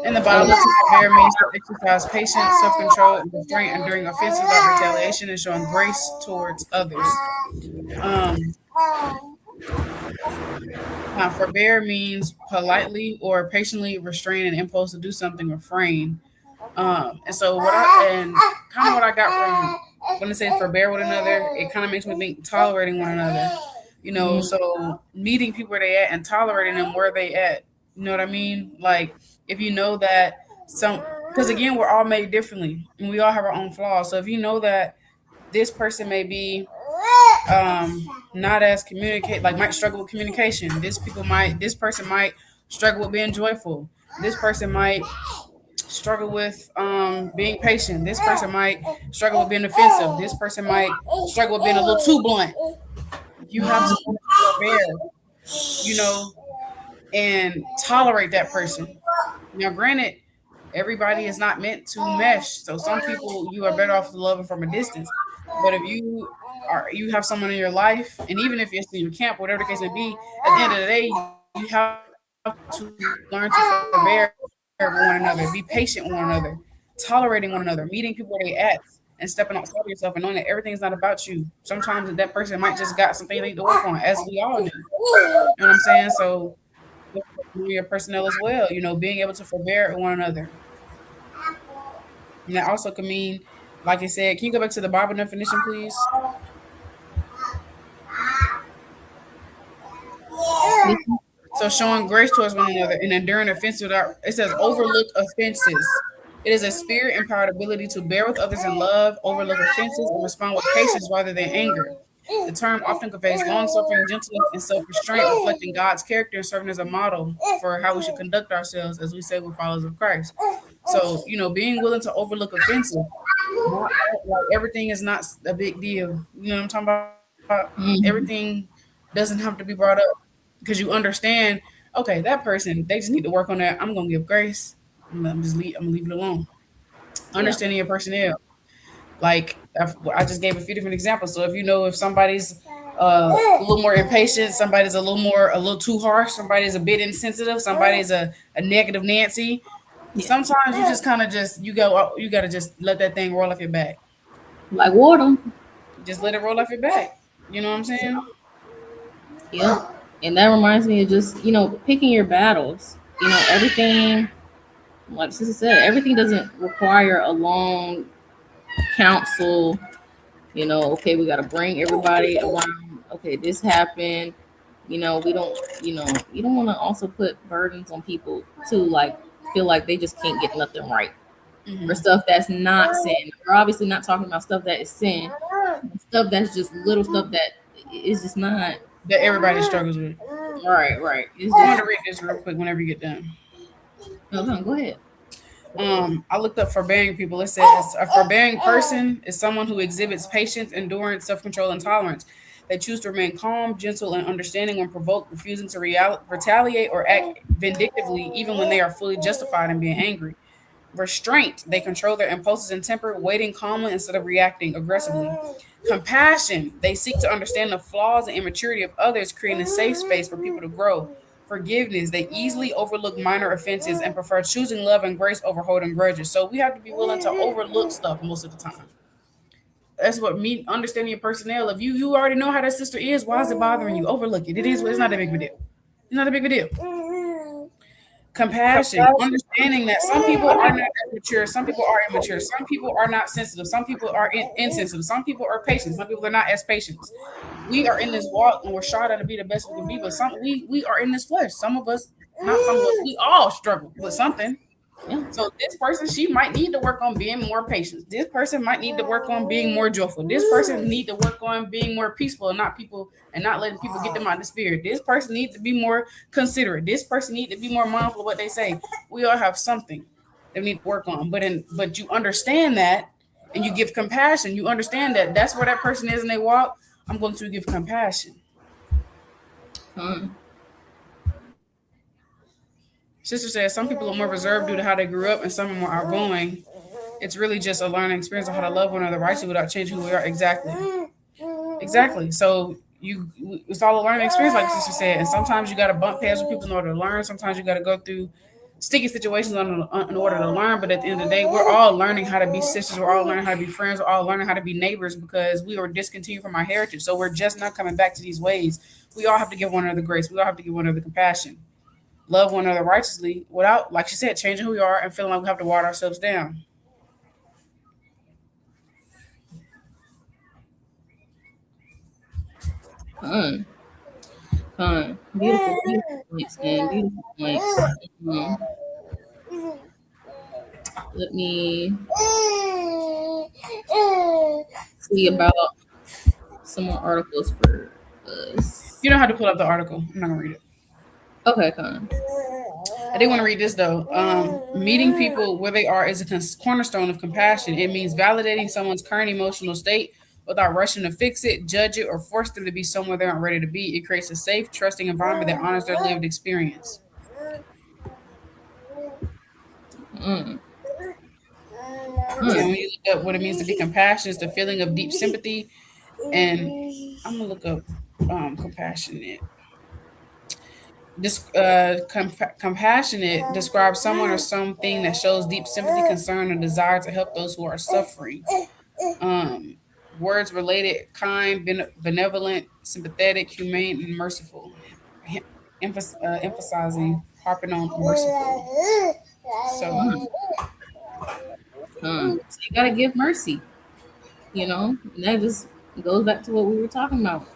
In the Bible, to forbear means to exercise patience, self-control, and restraint enduring offenses like retaliation and showing grace towards others. Forbear means politely or patiently restrain an impulse to do something, refrain. And so what I got from when it says forbear one another, it kind of makes me think tolerating one another. You know, so meeting people where they at and tolerating them where they at. You know what I mean? Like if you know that some, because again, we're all made differently and we all have our own flaws. So if you know that this person may be not as communicate, like might struggle with communication. This person might struggle with being joyful. This person might struggle with being patient. This person might struggle with being offensive. This person might struggle with being a little too blunt. You have to forbear, you know, and tolerate that person. Now, granted, everybody is not meant to mesh. So some people you are better off loving from a distance. But if you have someone in your life, and even if you're in your camp, whatever the case may be, at the end of the day, you have to learn to forbear with one another, be patient with one another, tolerating one another, meeting people where they at, and stepping outside of yourself and knowing that everything's not about you. Sometimes that person might just got something they need to work on, as we all do. You know what I'm saying? So your personnel as well, you know, being able to forbear with one another. And that also can mean, like I said, can you go back to the Bible definition, please? So showing grace towards one another and enduring offenses without, it says overlook offenses. It is a spirit empowered ability to bear with others in love, overlook offenses, and respond with patience rather than anger. The term often conveys long suffering, gentleness, and self restraint, reflecting God's character and serving as a model for how we should conduct ourselves as we say we're followers of Christ. So, you know, being willing to overlook offenses, not like everything is not a big deal. You know what I'm talking about? Everything doesn't have to be brought up because you understand. Okay, that person they just need to work on that. I'm gonna give grace. I'm gonna leave it alone. Yeah. Understanding your personnel. Like I just gave a few different examples. So if you know if somebody's a little more impatient, somebody's a little too harsh, somebody's a bit insensitive, somebody's a negative Nancy. Yeah. Sometimes you just kind of just you gotta just let that thing roll off your back. Like water. Just let it roll off your back. You know what I'm saying? Yeah. And that reminds me of just, picking your battles. Everything, like Sister said, everything doesn't require a long council. Okay, we got to bring everybody around. Okay, this happened. We don't, you don't want to also put burdens on people to like feel like they just can't get nothing right for Hmm. stuff that's not sin. We're obviously not talking about stuff that is sin, stuff that's just little stuff that is just not That everybody struggles with. right. Right. It's I want just to read this real quick whenever you get done. no, go ahead. I looked up forbearing people. It says a forbearing person is someone who exhibits patience, endurance, self control, and tolerance. They choose to remain calm, gentle, and understanding when provoked, refusing to retaliate or act vindictively, even when they are fully justified in being angry. Restraint, they control their impulses and temper, waiting calmly instead of reacting aggressively. Compassion, they seek to understand the flaws and immaturity of others, creating a safe space for people to grow. Forgiveness, they easily overlook minor offenses and prefer choosing love and grace over holding grudges. So we have to be willing to overlook stuff most of the time. That's what me understanding your personnel. If you already know how that sister is, why is it bothering you? Overlook it. It is. It's not a big of a deal. It's not a big of a deal. Compassion, understanding that some people are not as mature, some people are immature, some people are not sensitive, some people are insensitive, some people are patient, some people are not as patient. We are in this walk and we're striving to be the best we can be, but we are in this flesh. Some of us, not some of us, we all struggle with something. Yeah. So this person, she might need to work on being more patient. This person might need to work on being more joyful. This person need to work on being more peaceful and not letting people get them out of the spirit. This person needs to be more considerate. This person need to be more mindful of what they say. We all have something that we need to work on. But you understand that and you give compassion. You understand that that's where that person is and they walk. I'm going to give compassion. Um, Sister says some people are more reserved due to how they grew up and some are more outgoing. It's really just a learning experience on how to love one another rightly without changing who we are. Exactly. Exactly. So it's all a learning experience, like the sister said. And sometimes you got to bump heads with people in order to learn. Sometimes you got to go through sticky situations in order to learn. But at the end of the day, we're all learning how to be sisters. We're all learning how to be friends. We're all learning how to be neighbors because we were discontinued from our heritage. So we're just not coming back to these ways. We all have to give one another grace. We all have to give one another compassion. Love one another righteously without, like she said, changing who we are and feeling like we have to water ourselves down. um, Fine. Beautiful, beautiful points, man. Beautiful points. Mhm. Let me see about some more articles for us. You don't have to pull up the article. I'm not gonna read it. Okay, Con. I did want to read this though. Meeting people where they are is a cornerstone of compassion. It means validating someone's current emotional state without rushing to fix it, judge it, or force them to be somewhere they aren't ready to be. It creates a safe, trusting environment that honors their lived experience. Mm. And when you look up what it means to be compassionate, it's the feeling of deep sympathy. And I'm gonna look up compassionate. This compassionate describes someone or something that shows deep sympathy, concern, or desire to help those who are suffering. Um, Words related: kind, benevolent, sympathetic, humane, and merciful. Emphasizing, harping on merciful. So, So you gotta give mercy, and that just goes back to what we were talking about.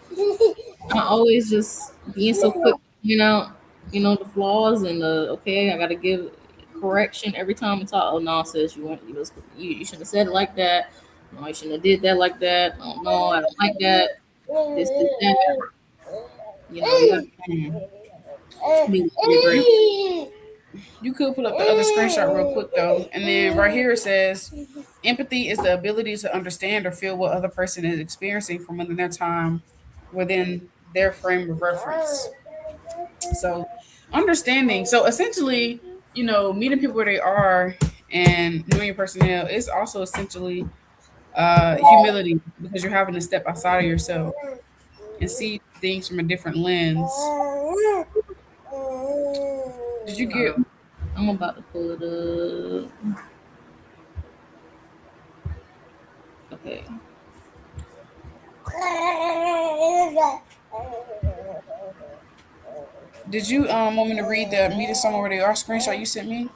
Not always just being so quick, the flaws and the okay, I gotta give correction every time I talk. Oh no, sis, you shouldn't have said it like that. No, you shouldn't have did that like that. Oh no, I don't like that. This, that. You gotta be great. you could pull up the other screenshot real quick though, and then right here it says, empathy is the ability to understand or feel what other person is experiencing from within their time, within their frame of reference. So, understanding. So essentially, meeting people where they are and knowing your personnel is also essentially humility, because you're having to step outside of yourself and see things from a different lens. Did you get? I'm about to pull it up. Okay. Did you want me to read the meeting somewhere where they are screenshot you sent me?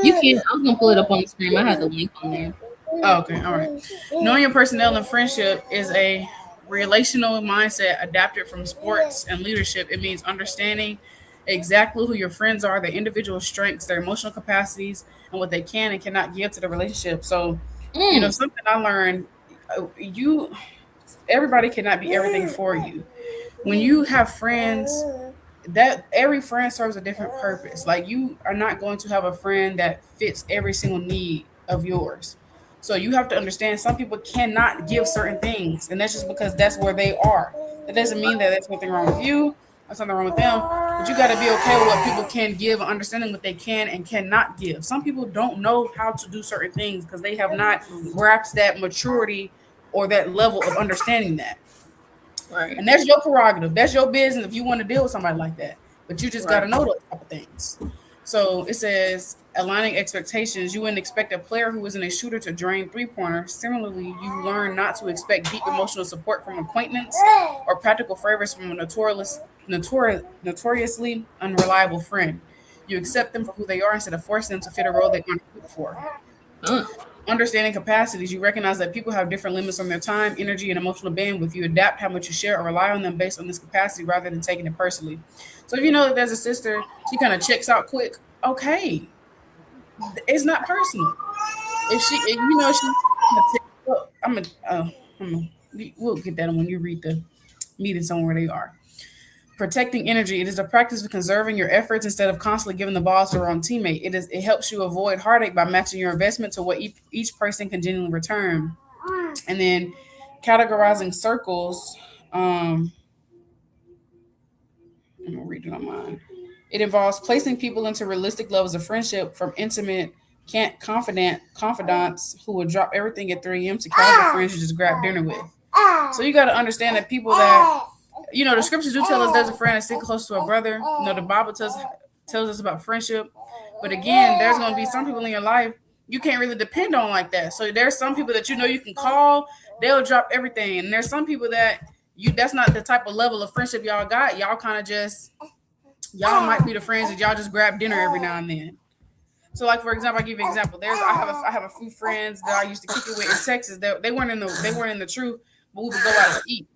You can. I was gonna pull it up on the screen. I had the link on there. Oh, okay, all right. Knowing your personnel and friendship is a relational mindset adapted from sports and leadership. It means understanding exactly who your friends are, their individual strengths, their emotional capacities, and what they can and cannot give to the relationship. So, something I learned, everybody cannot be everything for you. When you have friends, that every friend serves a different purpose. Like, you are not going to have a friend that fits every single need of yours. So you have to understand some people cannot give certain things, and that's just because that's where they are. That doesn't mean that there's nothing wrong with you or something wrong with them, but you got to be okay with what people can give and understanding what they can and cannot give. Some people don't know how to do certain things because they have not grasped that maturity or that level of understanding that. Right. And that's your prerogative. That's your business if you want to deal with somebody like that. But you just got to know those type of things. So it says, aligning expectations. You wouldn't expect a player who isn't a shooter to drain three-pointer. Similarly, you learn not to expect deep emotional support from acquaintance or practical favors from a notoriously unreliable friend. You accept them for who they are instead of forcing them to fit a role they aren't equipped for. Understanding capacities. You recognize that people have different limits on their time, energy, and emotional bandwidth. You adapt how much you share or rely on them based on this capacity rather than taking it personally. So if you know that there's a sister, she kind of checks out quick, okay. It's not personal. If she, we'll get that when you read the meeting somewhere they are. Protecting energy. It is a practice of conserving your efforts instead of constantly giving the ball to the wrong teammate. It helps you avoid heartache by matching your investment to what each person can genuinely return. And then categorizing circles. I'm gonna read it on mine. It involves placing people into realistic levels of friendship, from intimate, confidants who will drop everything at 3 a.m. to casual friends you just grab dinner with. So you got to understand that people that, the scriptures do tell us there's a friend that's stick close to a brother. The Bible tells us about friendship. But again, there's going to be some people in your life you can't really depend on like that. So there's some people that you can call, they'll drop everything. And there's some people that that's not the type of level of friendship y'all got. Y'all kind of just, y'all might be the friends that y'all just grab dinner every now and then. So, like for example, I give you an example. I have a few friends that I used to kick it with in Texas. They weren't in the truth, but we would go out to eat.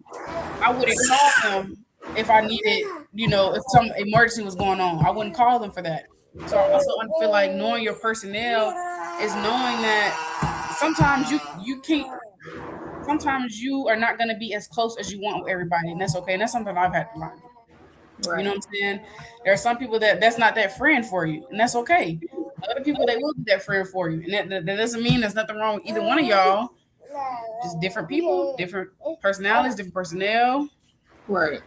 I wouldn't call them if I needed, if some emergency was going on. I wouldn't call them for that. So I also feel like knowing your personnel is knowing that sometimes you can't. Sometimes you are not going to be as close as you want with everybody, and that's okay. And that's something I've had to learn. You know Right. what I'm saying? There are some people that's not that friend for you, and that's okay. Other people they will be that friend for you, and that doesn't mean there's nothing wrong with either one of y'all. Just different people, different personalities, different personnel. Right.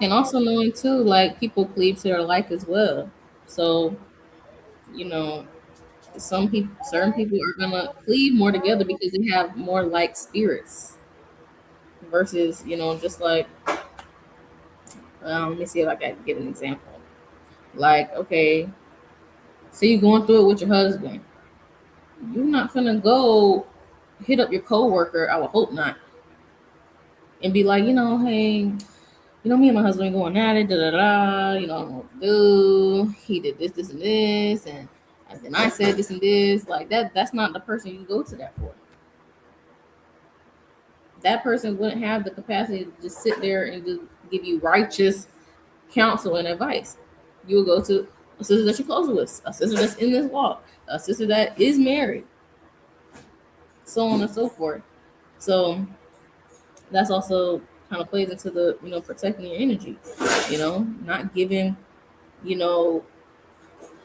And also knowing too, like people cleave to their like as well. So, you know, certain people are gonna cleave more together because they have more like spirits versus, just like let me see if I can get an example. Like, okay, say you're going through it with your husband. You're not gonna go hit up your coworker, I would hope not, and be like, hey, me and my husband going at it, da da da. I don't know what to do. He did this, this, and this, and then I said this and this. Like that. That's not the person you go to that for. That person wouldn't have the capacity to just sit there and just give you righteous counsel and advice. You will go to a sister that you're close with, a sister that's in this walk, a sister that is married, so on and so forth. So that's also kind of plays into the protecting your energy. Not giving you know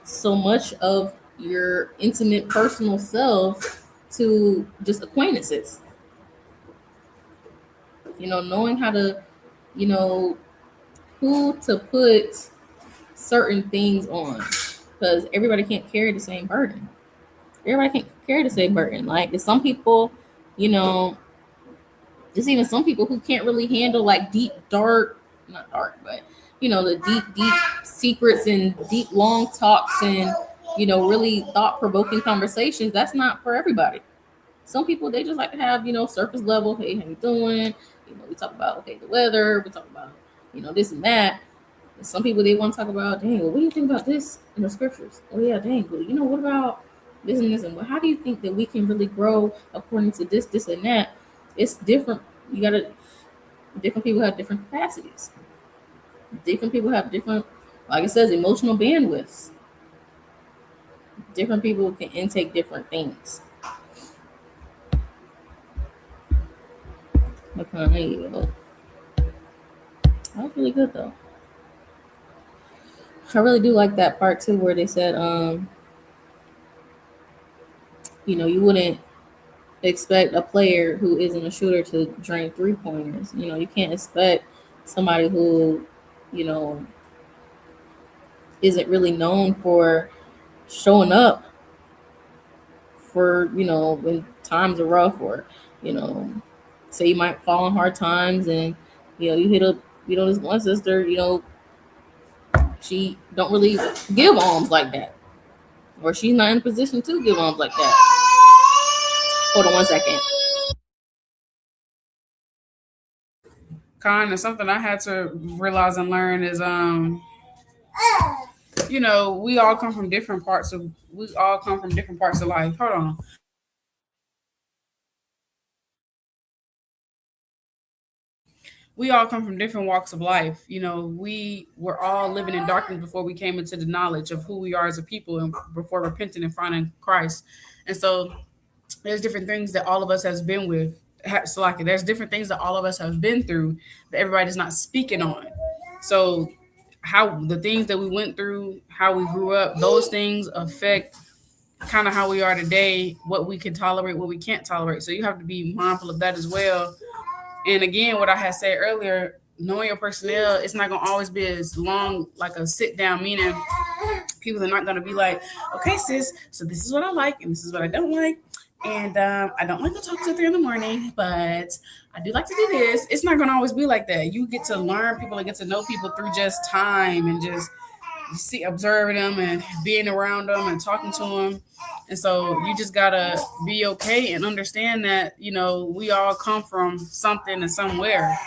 so much of your intimate personal self to just acquaintances. Knowing how to, you know, who to put certain things on, because everybody can't carry the same burden. Everybody can't carry the same burden. Like there's some people, you know, there's even some people who can't really handle like deep, dark, not dark, but the deep, deep secrets and deep, long talks and really thought provoking conversations. That's not for everybody. Some people they just like to have surface level. Hey, how you doing? We talk about okay the weather. We talk about this and that. And some people they want to talk about. Dang, well, what do you think about this in the scriptures? Oh yeah, dang. Well, what about this and this and well, how do you think that we can really grow according to this, this and that? It's different. You gotta. Different people have different capacities. Different people have different, like it says, emotional bandwidths. Different people can intake different things. Okay, that was really good though. I really do like that part too, where they said, you wouldn't expect a player who isn't a shooter to drain 3 pointers. You can't expect somebody who, you know, isn't really known for showing up for, when times are rough or, you know, say you might fall on hard times and, you hit up, this one sister, she don't really give alms like that. Or she's not in position to give alms like that. Hold on one second. Kind of something I had to realize and learn is we all come from different parts of life. Hold on. We all come from different walks of life. We were all living in darkness before we came into the knowledge of who we are as a people and before repenting and finding Christ. And so there's different things that all of us has been with. So like there's different things that all of us have been through that everybody's not speaking on. So how the things that we went through, how we grew up, those things affect kind of how we are today, what we can tolerate, what we can't tolerate. So you have to be mindful of that as well. And again, what I had said earlier, knowing your personnel, it's not gonna always be as long like a sit down, meaning people are not gonna be like, okay, sis, so this is what I like and this is what I don't like. And I don't like to talk till 3 in the morning, but I do like to do this. It's not gonna always be like that. You get to learn people and get to know people through just time and just observing them and being around them and talking to them. And so you just gotta be okay and understand that we all come from something and somewhere.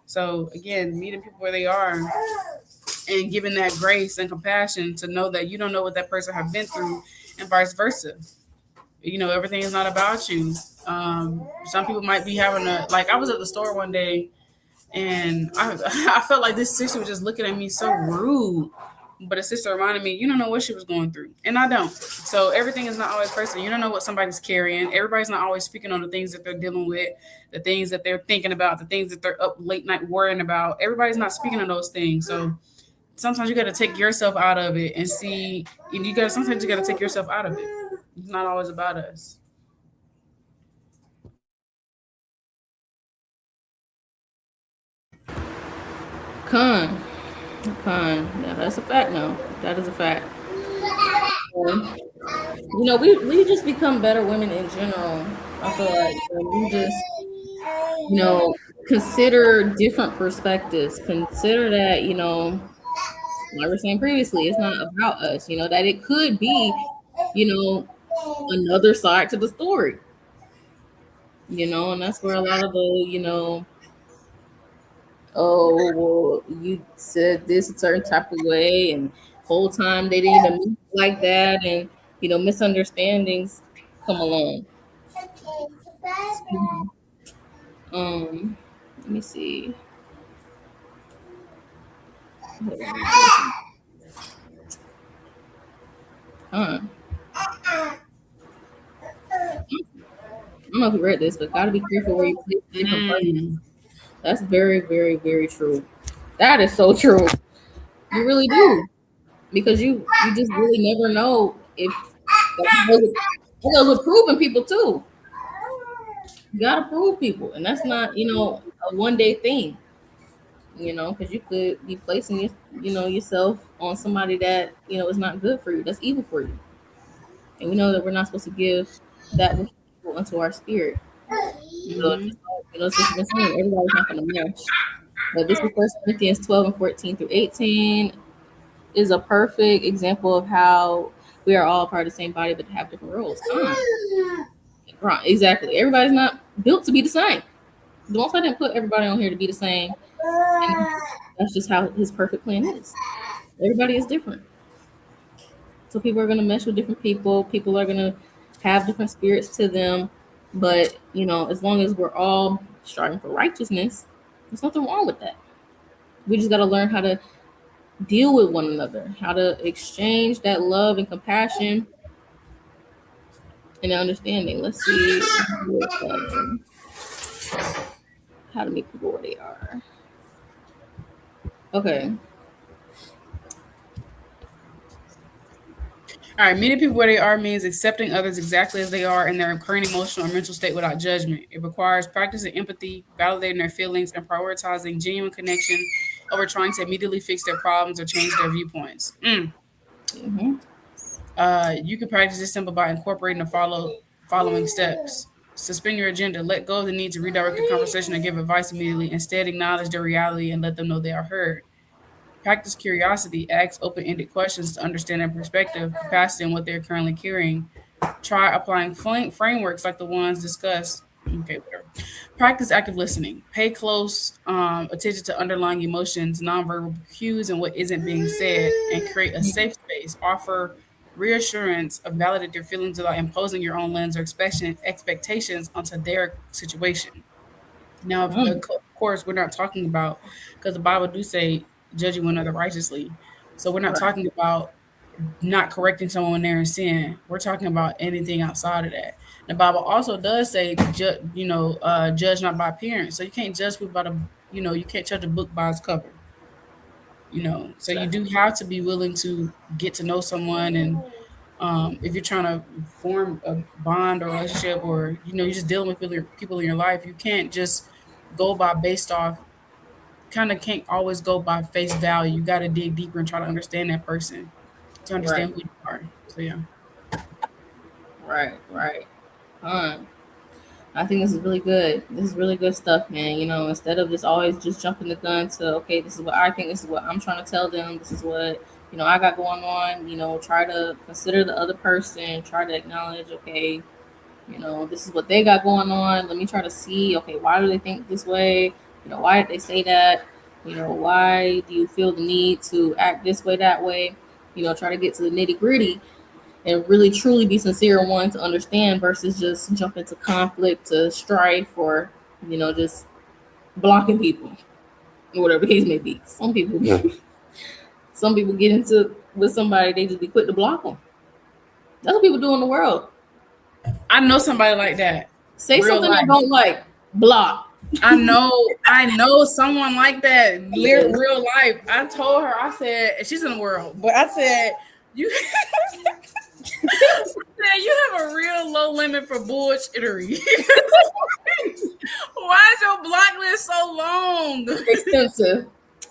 So again, meeting people where they are and giving that grace and compassion to know that you don't know what that person have been through, and vice versa. Everything is not about you. Some people might be having I was at the store one day, and I felt like this sister was just looking at me so rude. But a sister reminded me, you don't know what she was going through. And I don't. So everything is not always personal. You don't know what somebody's carrying. Everybody's not always speaking on the things that they're dealing with, the things that they're thinking about, the things that they're up late night worrying about. Everybody's not speaking on those things. So sometimes you got to take yourself out of it and see. Sometimes you got to take yourself out of it. It's not always about us. Con. Yeah, that's a fact now. That is a fact. We just become better women in general. I feel like we just, consider different perspectives. Consider that, like we were saying previously, it's not about us, that it could be, another side to the story. And that's where a lot of the, oh, well, you said this a certain type of way, and whole time they didn't even mean it like that, and misunderstandings come along. Let me see. Huh. I don't know if you read this, but gotta be careful where you place different persons. That's very, very, very true. That is so true. You really do, because you just really never know if it goes with proving people too. You gotta prove people, and that's not a one day thing. Because you could be placing yourself on somebody that is not good for you. That's evil for you, and we know that we're not supposed to give that which is evil into our spirit. So it's just been saying everybody's not going to mesh. But this is 1 Corinthians 12 and 14 through 18 is a perfect example of how we are all part of the same body but have different roles. Right, exactly. Everybody's not built to be the same. The Most High didn't put everybody on here to be the same. And that's just how His perfect plan is. Everybody is different. So people are going to mesh with different people. People are going to have different spirits to them. But, as long as we're all striving for righteousness, there's nothing wrong with that. We just got to learn how to deal with one another, how to exchange that love and compassion and understanding. Let's see how to meet people where they are. Okay. All right, meeting people where they are means accepting others exactly as they are in their current emotional or mental state without judgment. It requires practicing empathy, validating their feelings, and prioritizing genuine connection over trying to immediately fix their problems or change their viewpoints. Mm-hmm. You can practice this simple by incorporating the following steps. Suspend your agenda. Let go of the need to redirect the conversation or give advice immediately. Instead, acknowledge their reality and let them know they are heard. Practice curiosity. Ask open-ended questions to understand their perspective, capacity, and what they're currently carrying. Try applying frameworks like the ones discussed. Okay, whatever. Practice active listening. Pay close attention to underlying emotions, nonverbal cues, and what isn't being said, and create a safe space. Offer reassurance of validate their feelings without imposing your own lens or expectations onto their situation. Now, of course, we're not talking about, because the Bible do say, judging one another righteously. So we're not talking about not correcting someone when they're in sin. We're talking about anything outside of that. The Bible also does say, judge not by appearance. So you can't judge people by you can't judge a book by its cover. So you do have to be willing to get to know someone, and if you're trying to form a bond or relationship, or you're just dealing with people in your life, you can't just go by based off. Kind of can't always go by face value. You got to dig deeper and try to understand that person to understand who you are. So yeah. Right. I think this is really good. This is really good stuff, man. Instead of just always just jumping the gun to, okay, this is what I think, this is what I'm trying to tell them, this is what, I got going on, try to consider the other person, try to acknowledge, okay, this is what they got going on. Let me try to see, okay, why do they think this way? Why did they say that? Why do you feel the need to act this way, that way? Try to get to the nitty gritty and really truly be sincere and wanting to understand versus just jump into conflict to strife or, just blocking people or whatever the case may be. Some people get into with somebody, they just be quick to block them. That's what people do in the world. I know somebody like that. Say real something life. I don't like, block. I know someone like that. Real life. I told her, I said, she's in the world, but I said, you have a real low limit for bullshittery. Why is your block list so long?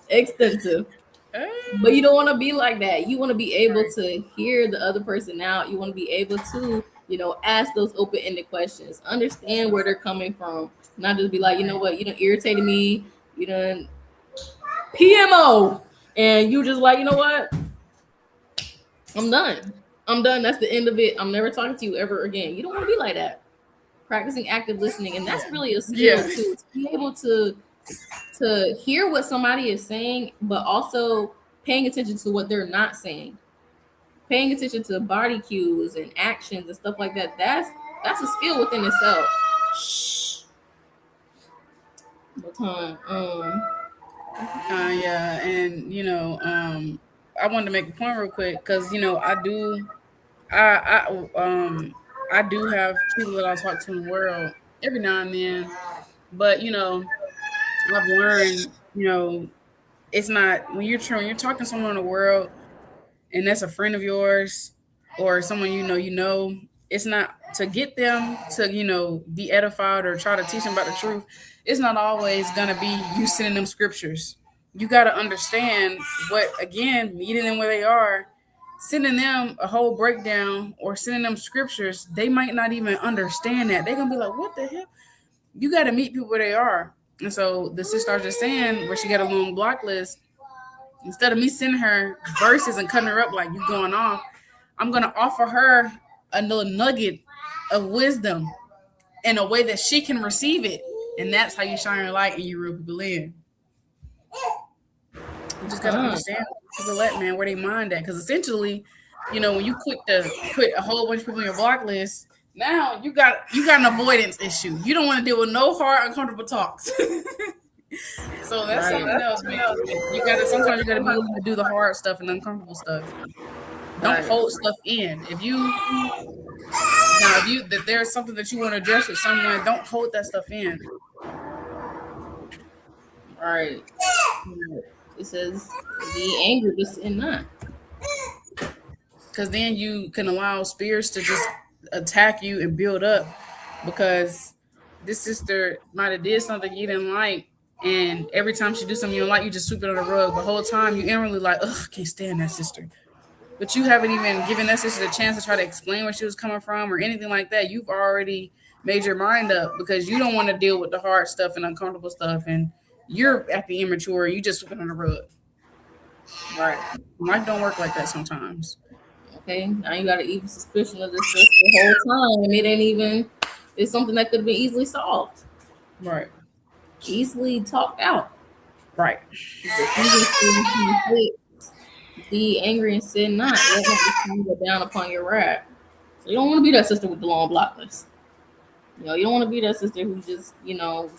Extensive. But you don't want to be like that. You want to be able to hear the other person out. You want to be able to, ask those open-ended questions. Understand where they're coming from. Not just be like, you know what, you done irritated me. You done PMO. And you just like, you know what? I'm done. That's the end of it. I'm never talking to you ever again. You don't want to be like that. Practicing active listening. And that's really a skill too. To be able to hear what somebody is saying, but also paying attention to what they're not saying. Paying attention to body cues and actions and stuff like that. That's a skill within itself. Shh. Yeah, and I wanted to make a point real quick because I do have people that I talk to in the world every now and then, but I've learned it's not when you're talking to someone in the world and that's a friend of yours or someone it's not to get them to be edified or try to teach them about the truth. It's not always gonna be you sending them scriptures. You got to understand meeting them where they are, sending them a whole breakdown or sending them scriptures. They might not even understand that. They're gonna be like, what the hell? You got to meet people where they are. And so the sister I was just saying, where she got a long block list, instead of me sending her verses and cutting her up like you going off, I'm going to offer her a little nugget of wisdom in a way that she can receive it. And that's how you shine your light and you reel people in. You just got to understand people where they mind at. Because essentially, when you click to put a whole bunch of people on your block list, now you got an avoidance issue. You don't want to deal with no hard, uncomfortable talks. So that's something else, man. Sometimes you gotta be willing to do the hard stuff and uncomfortable stuff. Don't hold stuff in. If there's something that you want to address with someone, don't hold that stuff in. All right. It says, be angry, but sin not. Because then you can allow spirits to just attack you and build up, because this sister might have did something you didn't like, and every time she do something you don't like, you just sweep it on the rug. The whole time you inwardly like, ugh, can't stand that sister. But you haven't even given that sister the chance to try to explain where she was coming from or anything like that. You've already made your mind up because you don't want to deal with the hard stuff and uncomfortable stuff, and you're acting immature. You just sweep it on the rug. Right. Life don't work like that sometimes. Okay, now you got an evil suspicion of this sister the whole time. It's something that could be easily solved. Right. Easily talked out. Right. Be angry and sin not. Let not go down upon your wrath. So you don't want to be that sister with the long block list. You don't want to be that sister who just, don't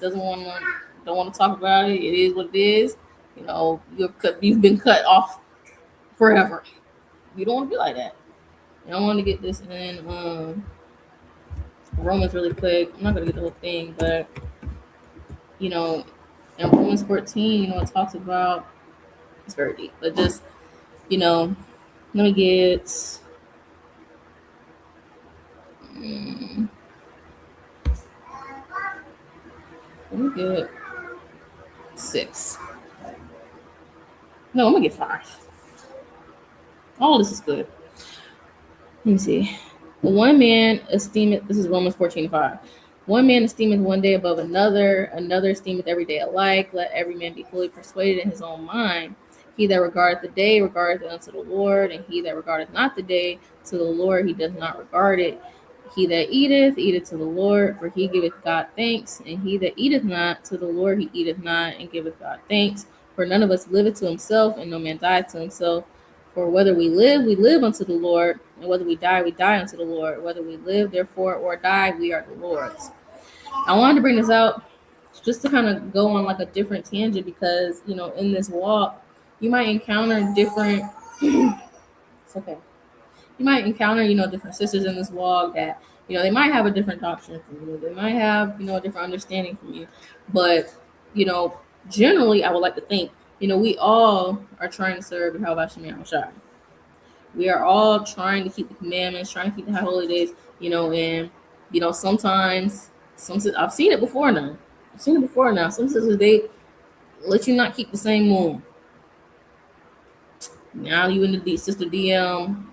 want to talk about it. It is what it is. You've been cut off forever. You don't want to be like that. And I want to get this in Romans really quick. I'm not going to get the whole thing, but, in Romans 14, it talks about, it's very deep, but just, let me get, let me get 6. No, I'm going to get 5. All this is good. Let me see. One man esteemeth, this is Romans 14:5. One man esteemeth one day above another, another esteemeth every day alike. Let every man be fully persuaded in his own mind. He that regardeth the day regardeth it unto the Lord, and he that regardeth not the day to the Lord, he does not regard it. He that eateth, eateth to the Lord, for he giveth God thanks. And he that eateth not to the Lord, he eateth not and giveth God thanks, For none of us liveth to himself, and no man died to himself. For whether we live unto the Lord, and whether we die unto the Lord. Whether we live, therefore, or die, we are the Lord's. I wanted to bring this out just to kind of go on like a different tangent because, in this walk, you might encounter different, it's okay. You might encounter, different sisters in this walk that, they might have a different doctrine from you. They might have, a different understanding from you. But, generally, I would like to think, we all are trying to serve the Yahweh Shem Shai. We are all trying to keep the commandments, trying to keep the high holy days, and, sometimes, I've seen it before now. Some sisters, they let you not keep the same moon. Now you in the sister DM,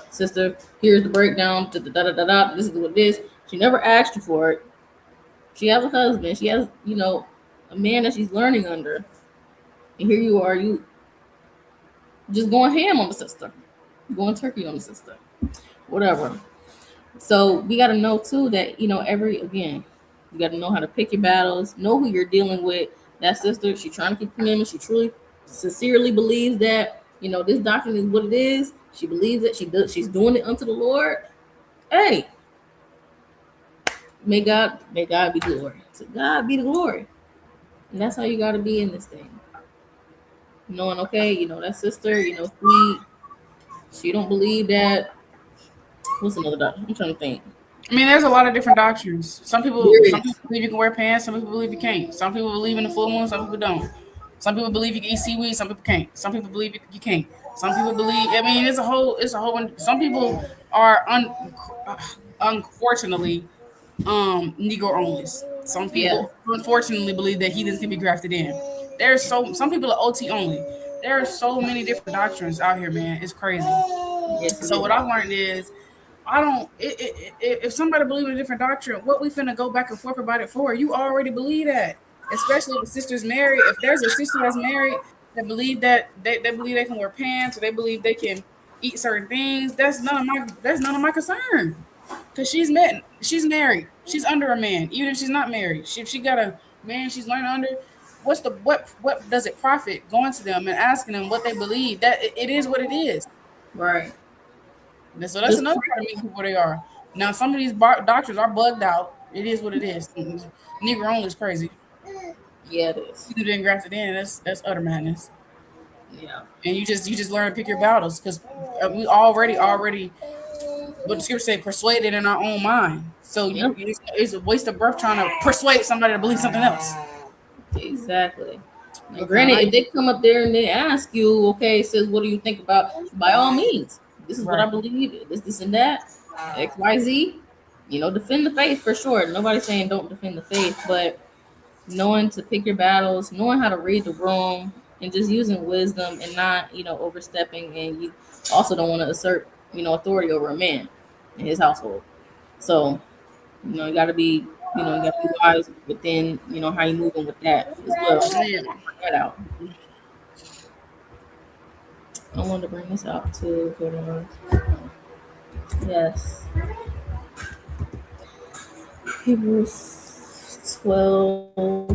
sister, here's the breakdown. This is what it is. She never asked you for it. She has a husband. She has, a man that she's learning under. And here you are, you just going ham on the sister, going turkey on the sister, whatever. So we got to know too that, you got to know how to pick your battles, know who you're dealing with. That sister, she's trying to keep commandments. She truly, sincerely believes that, this doctrine is what it is. She believes that she's doing it unto the Lord. Hey, may God be the glory. To God be the glory. And that's how you got to be in this thing. Knowing, okay, that sister, she don't believe that. What's another doctrine? I'm trying to think. I mean, there's a lot of different doctrines. Some people believe you can wear pants. Some people believe you can't. Some people believe in the full moon. Some people don't. Some people believe you can eat seaweed. Some people can't. Some people believe you can't. Some people believe. I mean, it's a whole. Some people are unfortunately Negro onlys. Some people unfortunately believe that heathens can be grafted in. Some people are OT only. There are so many different doctrines out here, man. It's crazy. So what I learned is, if somebody believes in a different doctrine, what we finna go back and forth about it for? You already believe that. Especially if the sister's married. If there's a sister that's married that believe that they believe they can wear pants, or they believe they can eat certain things, that's none of my concern. Because she's married. She's under a man, even if she's not married. If she got a man she's learning under, what does it profit going to them and asking them what they believe? That it is what it is. Right. And so that's another part of me who they are. Now some of these doctors are bugged out. It is what it is. Negro only is crazy. Yeah, it is. You didn't graft it in. That's utter madness. Yeah. And you just learn to pick your battles, because we already what the scripture say, persuaded in our own mind. So it's a waste of breath trying to persuade somebody to believe something else. Exactly. Now, granted, if they come up there and they ask you, okay, says, what do you think about? By all means, this is what I believe. This and that. XYZ. Defend the faith for sure. Nobody's saying don't defend the faith, but knowing to pick your battles, knowing how to read the room, and just using wisdom and not, overstepping. And you also don't want to assert, authority over a man in his household. So, you got to be, wise within, how you moving with that as well. Yeah. Bring that out. I wanted to bring this out too. Yes. Hebrews 12.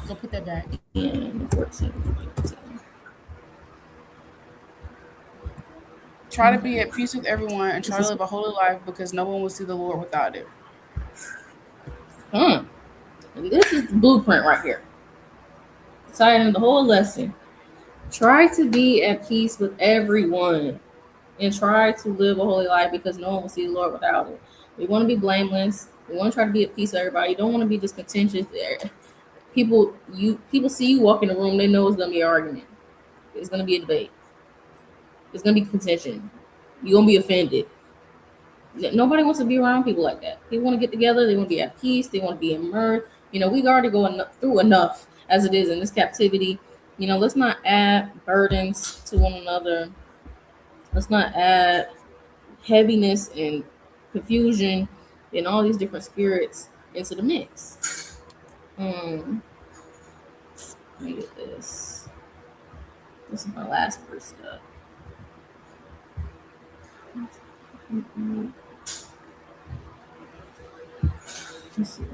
Go put that back. And 14. Try to be at peace with everyone and try to live a holy life, because no one will see the Lord without it. And this is the blueprint right here. Citing the whole lesson. Try to be at peace with everyone and try to live a holy life, because no one will see the Lord without it. We want to be blameless. We want to try to be at peace with everybody. You don't want to be just contentious. People see you walk in the room, they know it's going to be an argument. It's going to be a debate. It's going to be contention. You're going to be offended. Nobody wants to be around people like that. They want to get together. They want to be at peace. They want to be immersed. We've already gone through enough as it is in this captivity. Let's not add burdens to one another. Let's not add heaviness and confusion and all these different spirits into the mix. Let me get this. This is my last verse up. Let's see.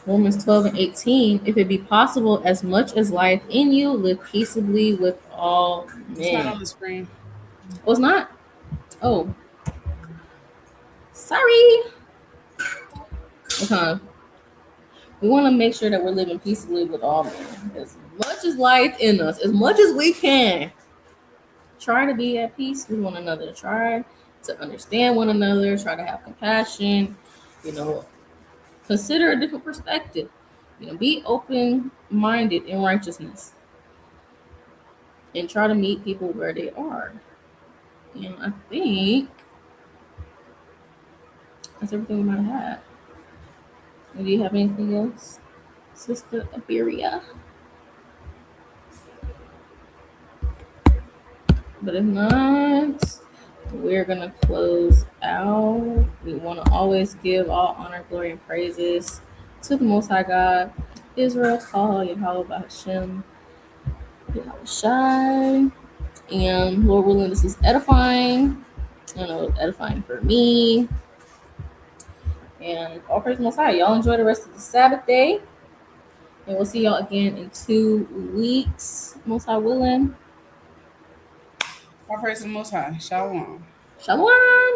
Romans 12 and 18. If it be possible, as much as lieth in you, live peaceably with all It's not men. on the screen. Oh, it's not? Oh. Sorry. Okay. We want to make sure that we're living peaceably with all men. As much as lieth in us, as much as we can. Try to be at peace with one another. Try to understand one another. Try to have compassion. You know, consider a different perspective. You know, be open-minded in righteousness. And try to meet people where they are. You know, I think that's everything we might have had. Do you have anything else, Sister Iberia? But if not, we're gonna close out. We want to always give all honor, glory, and praises to the Most High God, Israel, Kal, Yahweh, Hashem, Yahweh Shai. And Lord willing, this is edifying. You know, edifying for me. And all praise the Most High. Y'all enjoy the rest of the Sabbath day. And we'll see y'all again in 2 weeks. Most High willing. All praise to the Most High. Shalom. Shalom.